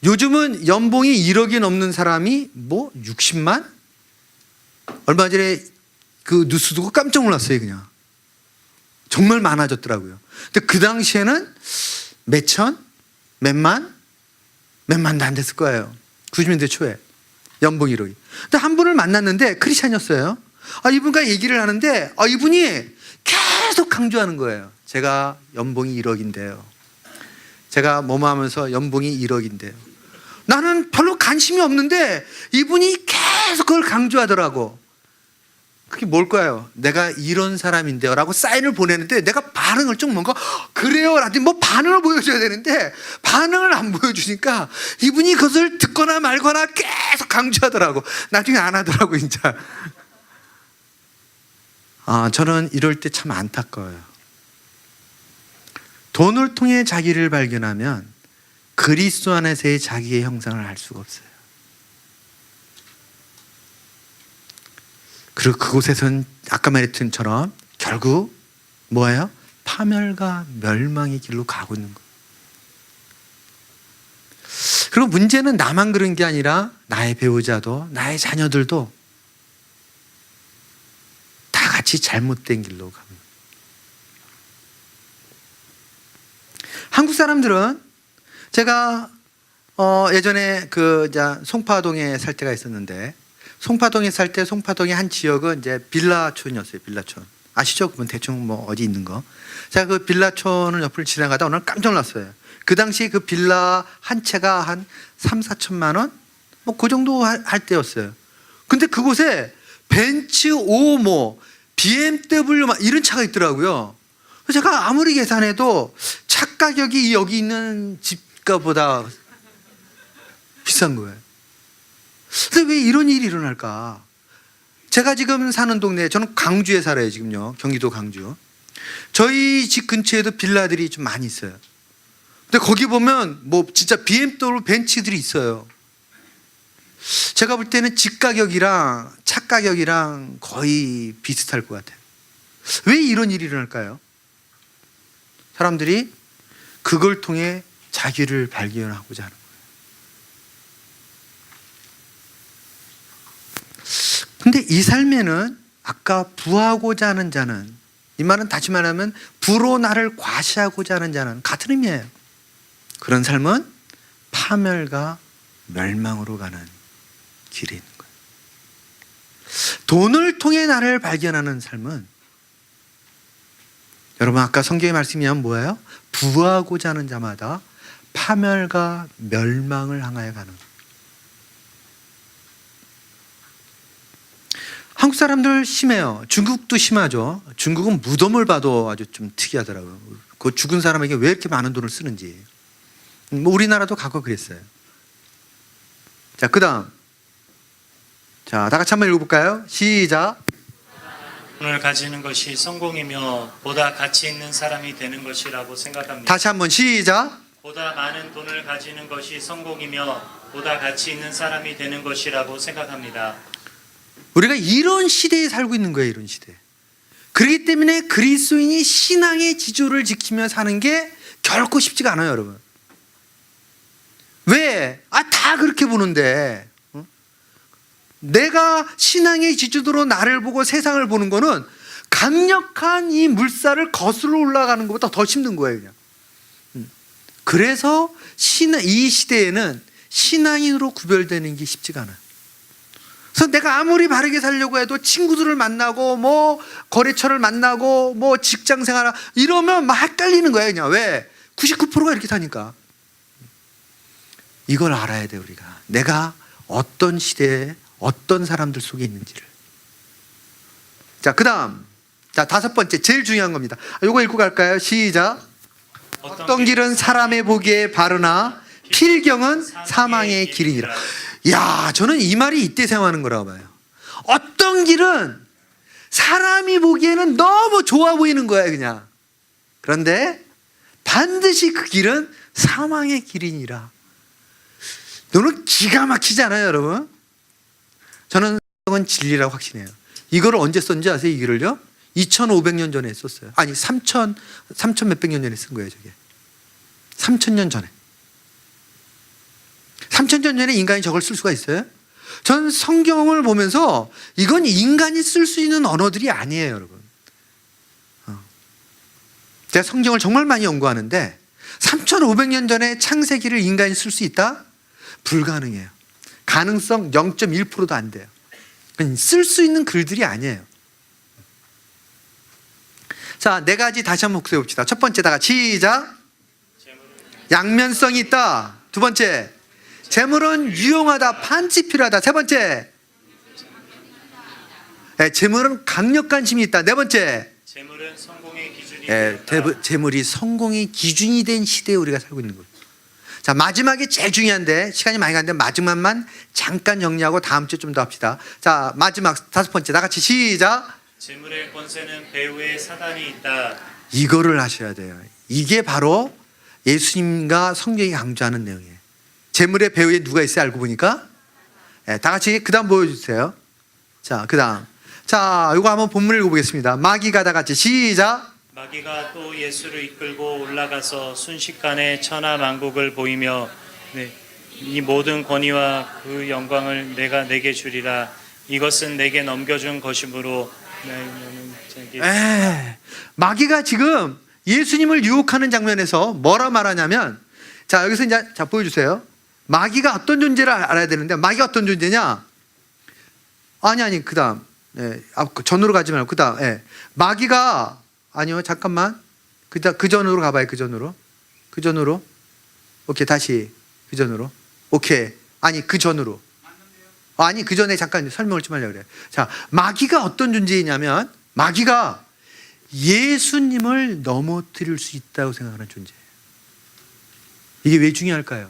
요즘은 연봉이 1억이 넘는 사람이 뭐 60만? 얼마 전에 그 뉴스 듣고 깜짝 놀랐어요. 그냥 정말 많아졌더라고요. 근데 그 당시에는 몇천? 몇만도 안 됐을 거예요. 90년대 초에 연봉 1억이. 근데 한 분을 만났는데 크리스찬이었어요. 이분과 얘기를 하는데 이분이 계속 강조하는 거예요. 제가 연봉이 1억인데요. 제가 뭐뭐 하면서 연봉이 1억인데요. 나는 별로 관심이 없는데 이분이 계속 그걸 강조하더라고. 그게 뭘까요? 내가 이런 사람인데요 라고 사인을 보내는데 내가 반응을 좀 뭔가 그래요 라든지 뭐 반응을 보여줘야 되는데 반응을 안 보여주니까 이분이 그것을 듣거나 말거나 계속 강조하더라고. 나중에 안 하더라고 진짜. 저는 이럴 때 참 안타까워요. 돈을 통해 자기를 발견하면 그리스도 안에서의 자기의 형상을 알 수가 없어요. 그리고 그곳에선 아까 말했던 것처럼 결국 뭐예요? 파멸과 멸망의 길로 가고 있는 거예요. 그리고 문제는 나만 그런 게 아니라 나의 배우자도 나의 자녀들도 다 같이 잘못된 길로 갑니다. 한국 사람들은 제가 예전에 송파동에 살 때가 있었는데 송파동에 살 때 송파동의 한 지역은 이제 빌라촌이었어요. 빌라촌. 아시죠? 그분 대충 뭐 어디 있는 거. 제가 그 빌라촌을 옆을 지나가다 오늘 깜짝 놀랐어요. 그 당시 그 빌라 한 채가 한 3, 4천만 원? 뭐 그 정도 할 때였어요. 근데 그곳에 벤츠 5, BMW 이런 차가 있더라고요. 그래서 제가 아무리 계산해도 차 가격이 여기 있는 집가보다 비싼 거예요. 근데 왜 이런 일이 일어날까? 제가 지금 사는 동네, 저는 광주에 살아요, 지금요. 경기도 광주. 저희 집 근처에도 빌라들이 좀 많이 있어요. 근데 거기 보면 뭐 진짜 BMW 벤츠들이 있어요. 제가 볼 때는 집 가격이랑 차 가격이랑 거의 비슷할 것 같아요. 왜 이런 일이 일어날까요? 사람들이 그걸 통해 자기를 발견하고자 하는 거예요. 근데 이 삶에는 아까 부하고자 하는 자는, 이 말은 다시 말하면 부로 나를 과시하고자 하는 자는 같은 의미예요. 그런 삶은 파멸과 멸망으로 가는 길이 있는 거예요. 돈을 통해 나를 발견하는 삶은, 여러분 아까 성경의 말씀이면 뭐예요? 부하고자 하는 자마다 파멸과 멸망을 향하여 가는 거예요. 한국 사람들 심해요. 중국도 심하죠. 중국은 무덤을 봐도 아주 좀 특이하더라고요. 그 죽은 사람에게 왜 이렇게 많은 돈을 쓰는지. 뭐 우리나라도 과거 그랬어요. 자, 그 다음. 자, 다 같이 한번 읽어볼까요? 시작. 돈을 가지는 것이 성공이며 보다 가치 있는 사람이 되는 것이라고 생각합니다. 다시 한번 시작. 보다 많은 돈을 가지는 것이 성공이며 보다 가치 있는 사람이 되는 것이라고 생각합니다. 우리가 이런 시대에 살고 있는 거예요. 이런 시대. 그렇기 때문에 그리스도인이 신앙의 지조를 지키며 사는 게 결코 쉽지가 않아요, 여러분. 왜? 다 그렇게 보는데. 내가 신앙의 지주도로 나를 보고 세상을 보는 거는 강력한 이 물살을 거슬러 올라가는 것보다 더 힘든 거예요, 그냥. 그래서 이 시대에는 신앙인으로 구별되는 게 쉽지가 않아요. 그래서 내가 아무리 바르게 살려고 해도 친구들을 만나고 뭐 거래처를 만나고 뭐 직장 생활 이러면 막 헷갈리는 거예요, 그냥. 왜? 99%가 이렇게 사니까. 이걸 알아야 돼, 우리가. 내가 어떤 시대에 어떤 사람들 속에 있는지를. 자, 그 다음. 자, 5번째, 제일 중요한 겁니다. 이거 읽고 갈까요? 시작. 어떤 길은 사람의 보기에 바르나 필경은 사망의 길이니라. 야, 저는 이 말이 이때 생각하는 거라고 봐요. 어떤 길은 사람이 보기에는 너무 좋아 보이는 거야 그냥. 그런데 반드시 그 길은 사망의 길이니라. 너는 기가 막히지 않아요 여러분? 저는 성경은 진리라고 확신해요. 이거를 언제 썼는지 아세요? 이 글을요? 2500년 전에 썼어요. 아니 3000 몇백 년 전에 쓴 거예요. 저게 3000년 전에. 3000년 전에 인간이 저걸 쓸 수가 있어요? 전 성경을 보면서 이건 인간이 쓸 수 있는 언어들이 아니에요 여러분. 제가 성경을 정말 많이 연구하는데 3500년 전에 창세기를 인간이 쓸 수 있다? 불가능해요. 가능성 0.1%도 안 돼요. 쓸 수 있는 글들이 아니에요. 자, 네 가지 다시 한번 복습해 봅시다. 첫 번째, 다 같이 시작. 양면성이 있다. 두 번째, 재물은 유용하다, 반드시 필요하다. 세 번째, 재물은 강력한 힘이 있다. 네 번째, 재물은 성공의 기준이 재물이 성공의 기준이 된 시대에 우리가 살고 있는 거예요. 자, 마지막이 제일 중요한데 시간이 많이 가는데 마지막만 잠깐 정리하고 다음 주에 좀 더 합시다. 자, 마지막 다섯 번째, 다 같이 시작. 재물의 권세는 배후에 사단이 있다. 이거를 하셔야 돼요. 이게 바로 예수님과 성경이 강조하는 내용이에요. 재물의 배후에 누가 있어요? 알고 보니까 다 같이 그 다음 보여주세요. 자, 그 다음. 자, 이거 한번 본문 읽어보겠습니다. 마귀가 다 같이 시작. 마귀가 또 예수를 이끌고 올라가서 순식간에 천하 만국을 보이며 이 모든 권위와 그 영광을 내가 내게 주리라. 이것은 내게 넘겨준 것이므로 마귀가 지금 예수님을 유혹하는 장면에서 뭐라 말하냐면, 자, 여기서 이제 자 보여주세요. 마귀가 어떤 존재를 알아야 되는데, 마귀가 어떤 존재냐? 아니 그 다음 전으로 가지 말고 그 다음 마귀가 아니요 잠깐만 그 전으로 가봐요. 그 전으로 오케이 다시 그 전으로 오케이 아니 그 전으로 아니 그 전에 잠깐 설명을 좀 하려고 그래요. 자, 마귀가 어떤 존재이냐면 마귀가 예수님을 넘어뜨릴 수 있다고 생각하는 존재예요. 이게 왜 중요할까요?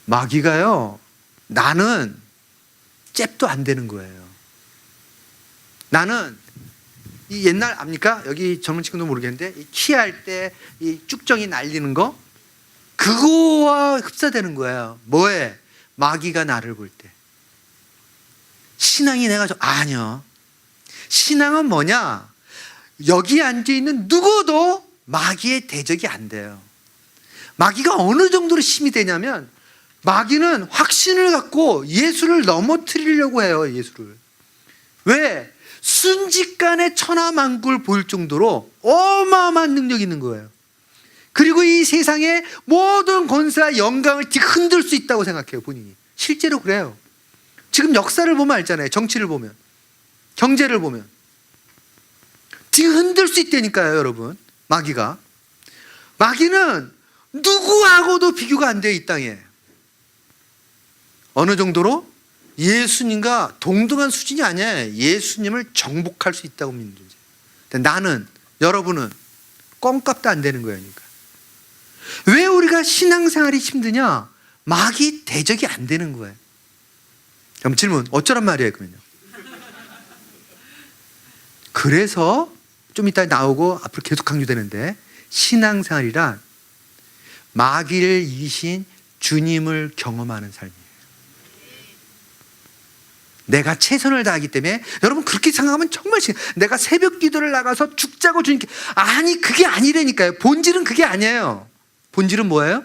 마귀가요, 나는 잽도 안 되는 거예요. 나는 이 옛날 압니까? 여기 젊은 친구도 모르겠는데 이 키할 때 이 쭉정이 날리는 거 그거와 흡사되는 거예요. 뭐에? 마귀가 나를 볼 때. 신앙이 내가 아니요. 신앙은 뭐냐? 여기 앉아 있는 누구도 마귀의 대적이 안 돼요. 마귀가 어느 정도로 힘이 되냐면 마귀는 확신을 갖고 예수를 넘어뜨리려고 해요. 예수를. 왜? 순식간에 천하만국을 보일 정도로 어마어마한 능력이 있는 거예요. 그리고 이 세상의 모든 권세와 영광을 흔들 수 있다고 생각해요. 본인이. 실제로 그래요. 지금 역사를 보면 알잖아요. 정치를 보면, 경제를 보면 흔들 수 있다니까요. 여러분, 마귀는 누구하고도 비교가 안 돼요. 이 땅에. 어느 정도로? 예수님과 동등한 수준이 아니에요. 예수님을 정복할 수 있다고 믿는 존재. 근데 나는, 여러분은 껌값도 안 되는 거예요. 그러니까. 왜 우리가 신앙생활이 힘드냐? 마귀 대적이 안 되는 거예요. 그럼 질문, 어쩌란 말이에요 그러면요? 그래서 좀 이따 나오고 앞으로 계속 강조되는데, 신앙생활이란 마귀를 이기신 주님을 경험하는 삶이에요. 내가 최선을 다하기 때문에, 여러분 그렇게 생각하면 정말 내가 새벽 기도를 나가서 죽자고 주님께, 아니 그게 아니라니까요. 본질은 그게 아니에요. 본질은 뭐예요?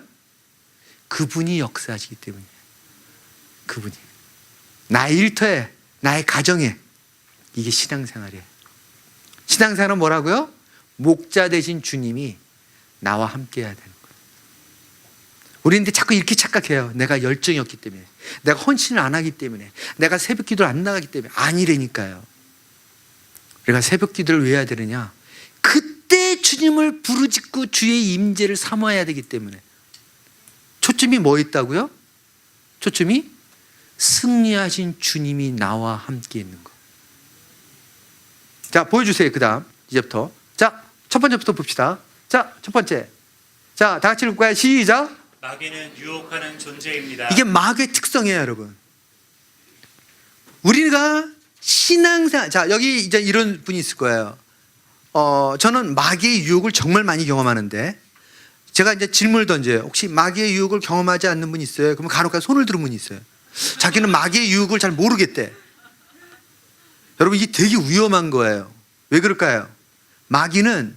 그분이 역사하시기 때문이에요. 그분이 나의 일터에, 나의 가정에. 이게 신앙생활이에요. 신앙생활은 뭐라고요? 목자 되신 주님이 나와 함께 해야 되는 거예요. 우리는 자꾸 이렇게 착각해요. 내가 열정이 없기 때문에, 내가 헌신을 안 하기 때문에, 내가 새벽 기도를 안 나가기 때문에. 아니라니까요. 우리가 새벽 기도를 왜 해야 되느냐? 그때 주님을 부르짖고 주의 임재를 삼아야 되기 때문에. 초점이 뭐 있다고요? 초점이 승리하신 주님이 나와 함께 있는 거. 자, 보여주세요. 그 다음 이제부터. 자, 첫 번째부터 봅시다. 자, 첫 번째, 자, 다 같이 읽을까요? 시작. 마귀는 유혹하는 존재입니다. 이게 마귀의 특성이에요, 여러분. 우리가 신앙생활, 자, 여기 이제 이런 분이 있을 거예요. 저는 마귀의 유혹을 정말 많이 경험하는데, 제가 이제 질문을 던져요. 혹시 마귀의 유혹을 경험하지 않는 분이 있어요? 그러면 간혹 손을 들은 분이 있어요. 자기는 마귀의 유혹을 잘 모르겠대. 여러분, 이게 되게 위험한 거예요. 왜 그럴까요? 마귀는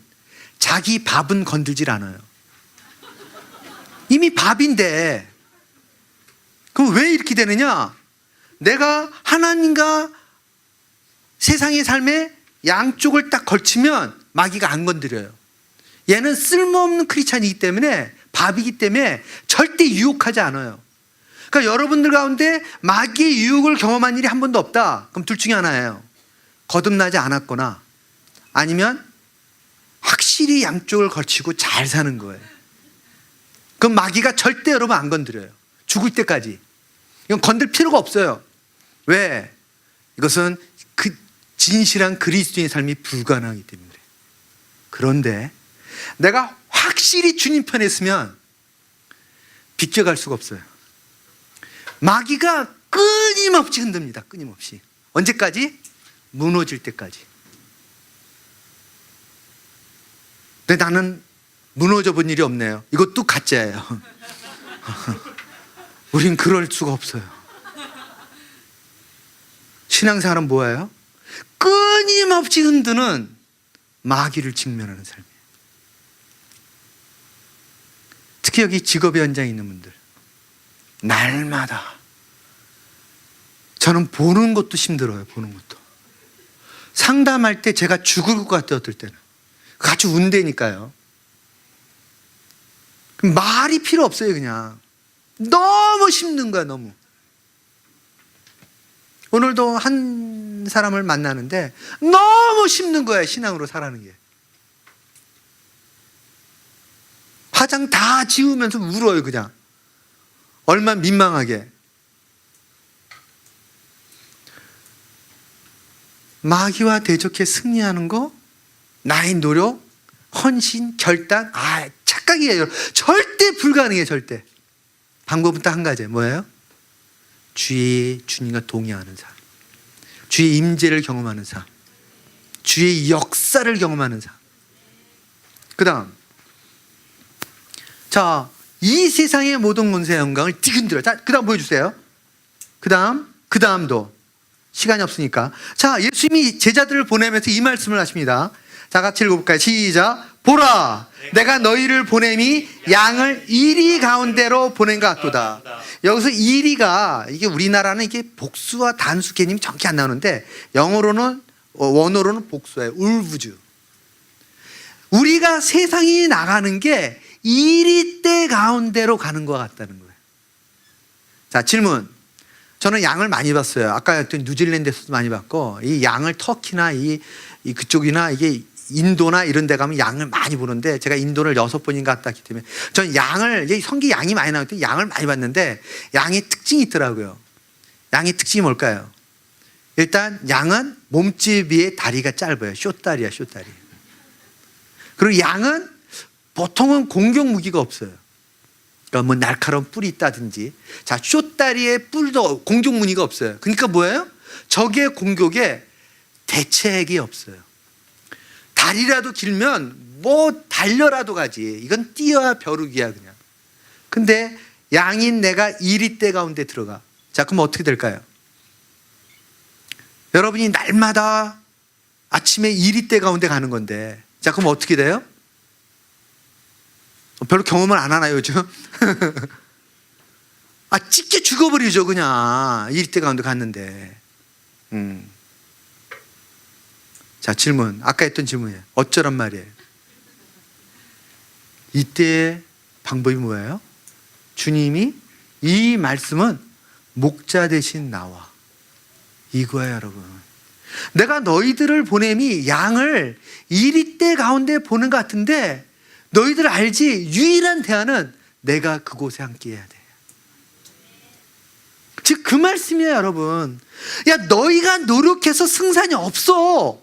자기 밥은 건들질 않아요. 이미 밥인데. 그럼 왜 이렇게 되느냐? 내가 하나님과 세상의 삶에 양쪽을 딱 걸치면 마귀가 안 건드려요. 얘는 쓸모없는 크리스찬이기 때문에, 밥이기 때문에 절대 유혹하지 않아요. 그러니까 여러분들 가운데 마귀의 유혹을 경험한 일이 한 번도 없다. 그럼 둘 중에 하나예요. 거듭나지 않았거나 아니면 확실히 양쪽을 걸치고 잘 사는 거예요. 그럼 마귀가 절대 여러분 안 건드려요. 죽을 때까지. 이건 건들 필요가 없어요. 왜? 이것은 그 진실한 그리스도인의 삶이 불가능하기 때문에. 그런데 내가 확실히 주님 편에 있으면 비껴갈 수가 없어요. 마귀가 끊임없이 흔듭니다. 끊임없이. 언제까지? 무너질 때까지. 근데 나는 무너져 본 일이 없네요. 이것도 가짜예요. 우린 그럴 수가 없어요. 신앙생활은 뭐예요? 끊임없이 흔드는 마귀를 직면하는 삶이에요. 특히 여기 직업의 현장에 있는 분들, 날마다 저는 보는 것도 힘들어요. 보는 것도. 상담할 때 제가 죽을 것 같아요. 어떨 때는 같이 운대니까요. 말이 필요 없어요. 그냥 너무 힘든 거야. 너무. 오늘도 한 사람을 만나는데 너무 힘든 거야. 신앙으로 살아가는 게. 화장 다 지우면서 울어요. 그냥 얼마나 민망하게. 마귀와 대적해 승리하는 거, 나의 노력, 헌신, 결단, 착각이에요. 절대 불가능해요. 절대. 방법은 딱 한 가지예요. 뭐예요? 주의 주님과 동의하는 삶, 주의 임재를 경험하는 삶, 주의 역사를 경험하는 삶. 그 다음, 자, 이 세상의 모든 권세의 영광을 뒤흔들어. 자, 그 다음 보여주세요. 그 다음도 시간이 없으니까. 자, 예수님이 제자들을 보내면서 이 말씀을 하십니다. 자, 같이 읽어볼까요? 시작. 보라, 내가 너희를 보냄이 양을 이리 가운데로 보낸 것 같도다. 여기서 이리가, 이게 우리나라는 이게 복수와 단수 개념이 정확히 안 나오는데, 영어로는, 원어로는 복수예요. 울부주. 우리가 세상이 나가는 게 이리 때 가운데로 가는 것 같다는 거예요. 자, 질문. 저는 양을 많이 봤어요. 아까 했던 뉴질랜드에서도 많이 봤고, 이 양을 터키나 이 그쪽이나 이게 인도나 이런 데 가면 양을 많이 보는데, 제가 인도를 6번인가 갔다 왔기 때문에 전 양을, 성기 양이 많이 나올 때 양을 많이 봤는데, 양의 특징이 있더라고요. 양의 특징이 뭘까요? 일단 양은 몸집 위에 다리가 짧아요. 숏다리야, 숏다리. 그리고 양은 보통은 공격 무기가 없어요. 그러니까 뭐 날카로운 뿔이 있다든지. 자, 숏다리에 뿔도 공격 무기가 없어요. 그러니까 뭐예요? 적의 공격에 대책이 없어요. 다리라도 길면 뭐 달려라도 가지. 이건 뛰어야 벼룩이야 그냥. 근데 양인 내가 이리떼 가운데 들어가. 자, 그럼 어떻게 될까요? 여러분이 날마다 아침에 이리떼 가운데 가는 건데, 자, 그럼 어떻게 돼요? 별로 경험을 안 하나요, 요즘? 찢겨 죽어버리죠, 그냥. 이리떼 가운데 갔는데. 자, 질문. 아까 했던 질문이에요. 어쩌란 말이에요? 이때의 방법이 뭐예요? 주님이 이 말씀은 목자 대신 나와. 이거예요, 여러분. 내가 너희들을 보냄이 양을 이리떼 가운데 보는 것 같은데, 너희들 알지? 유일한 대안은 내가 그곳에 함께 해야 돼. 즉 그 말씀이에요, 여러분. 야, 너희가 노력해서 승산이 없어.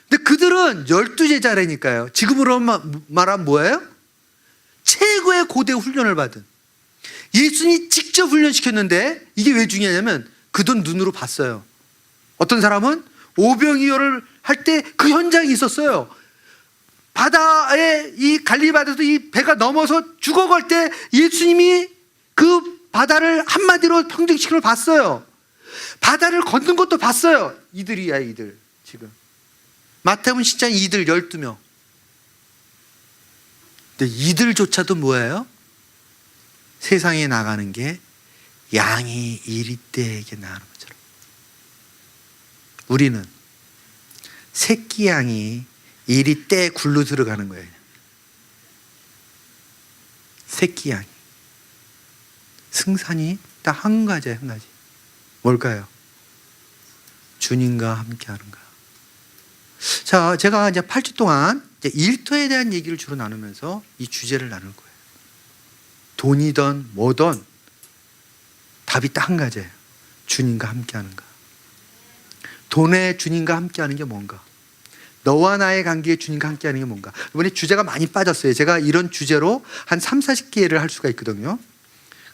근데 그들은 12제자라니까요. 지금으로 말하면 뭐예요? 최고의 고대 훈련을 받은, 예수님이 직접 훈련시켰는데 이게 왜 중요하냐면 그들은 눈으로 봤어요. 어떤 사람은 오병이어를 할 때 그 현장이 있었어요. 바다에, 이 갈릴리 바다에서 이 배가 넘어서 죽어갈 때 예수님이 그 바다를 한마디로 평정시키는 걸 봤어요. 바다를 걷는 것도 봤어요. 이들이야, 이들. 지금 마태복음 10장 이들 12명. 근데 이들조차도 뭐예요? 세상에 나가는 게 양이 이리떼에게 나가는 것처럼, 우리는 새끼 양이 이리떼 굴로 들어가는 거예요. 새끼 양이. 승산이 딱 한 가지예요, 한 가지. 뭘까요? 주님과 함께 하는 거야. 자, 제가 이제 8주 동안 이제 일터에 대한 얘기를 주로 나누면서 이 주제를 나눌 거예요. 돈이든 뭐든 답이 딱 한 가지예요. 주님과 함께 하는 거. 돈에 주님과 함께 하는 게 뭔가? 너와 나의 관계에 주님과 함께 하는 게 뭔가? 이번에 주제가 많이 빠졌어요. 제가 이런 주제로 한 3, 40개를 할 수가 있거든요.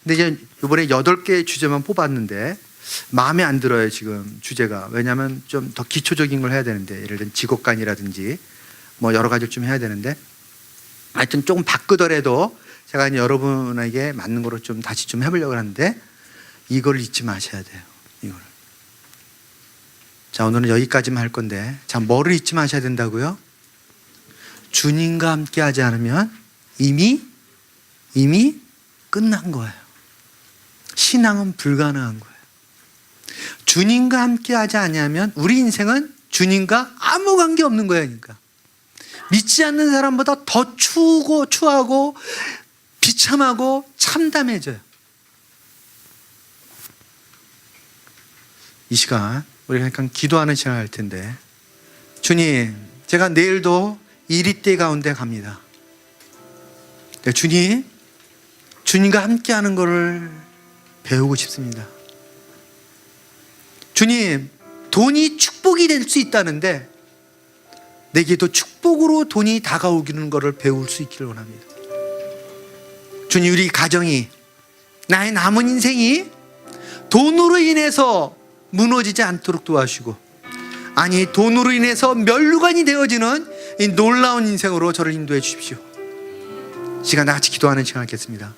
근데 이제 이번에 8개의 주제만 뽑았는데 마음에 안 들어요, 지금 주제가. 왜냐하면 좀 더 기초적인 걸 해야 되는데, 예를 들면 직업관이라든지 뭐 여러 가지를 좀 해야 되는데, 하여튼 조금 바꾸더라도 제가 이제 여러분에게 맞는 거로 좀 다시 좀 해보려고 하는데, 이걸 잊지 마셔야 돼요. 이걸. 자, 오늘은 여기까지만 할 건데, 자, 뭐를 잊지 마셔야 된다고요? 주님과 함께 하지 않으면 이미 끝난 거예요. 신앙은 불가능한 거예요. 주님과 함께 하지 않으면 우리 인생은 주님과 아무 관계 없는 거예요. 그러니까 믿지 않는 사람보다 더 추하고 비참하고 참담해져요. 이 시간 우리가 약간 기도하는 시간을 할 텐데, 주님, 제가 내일도 이리떼 가운데 갑니다. 주님, 주님과 함께 하는 것을 배우고 싶습니다. 주님, 돈이 축복이 될 수 있다는데 내게도 축복으로 돈이 다가오기는 것을 배울 수 있기를 원합니다. 주님, 우리 가정이, 나의 남은 인생이 돈으로 인해서 무너지지 않도록 도와주시고, 아니 돈으로 인해서 멸류관이 되어지는 이 놀라운 인생으로 저를 인도해 주십시오. 시간 다 같이 기도하는 시간 갖겠습니다.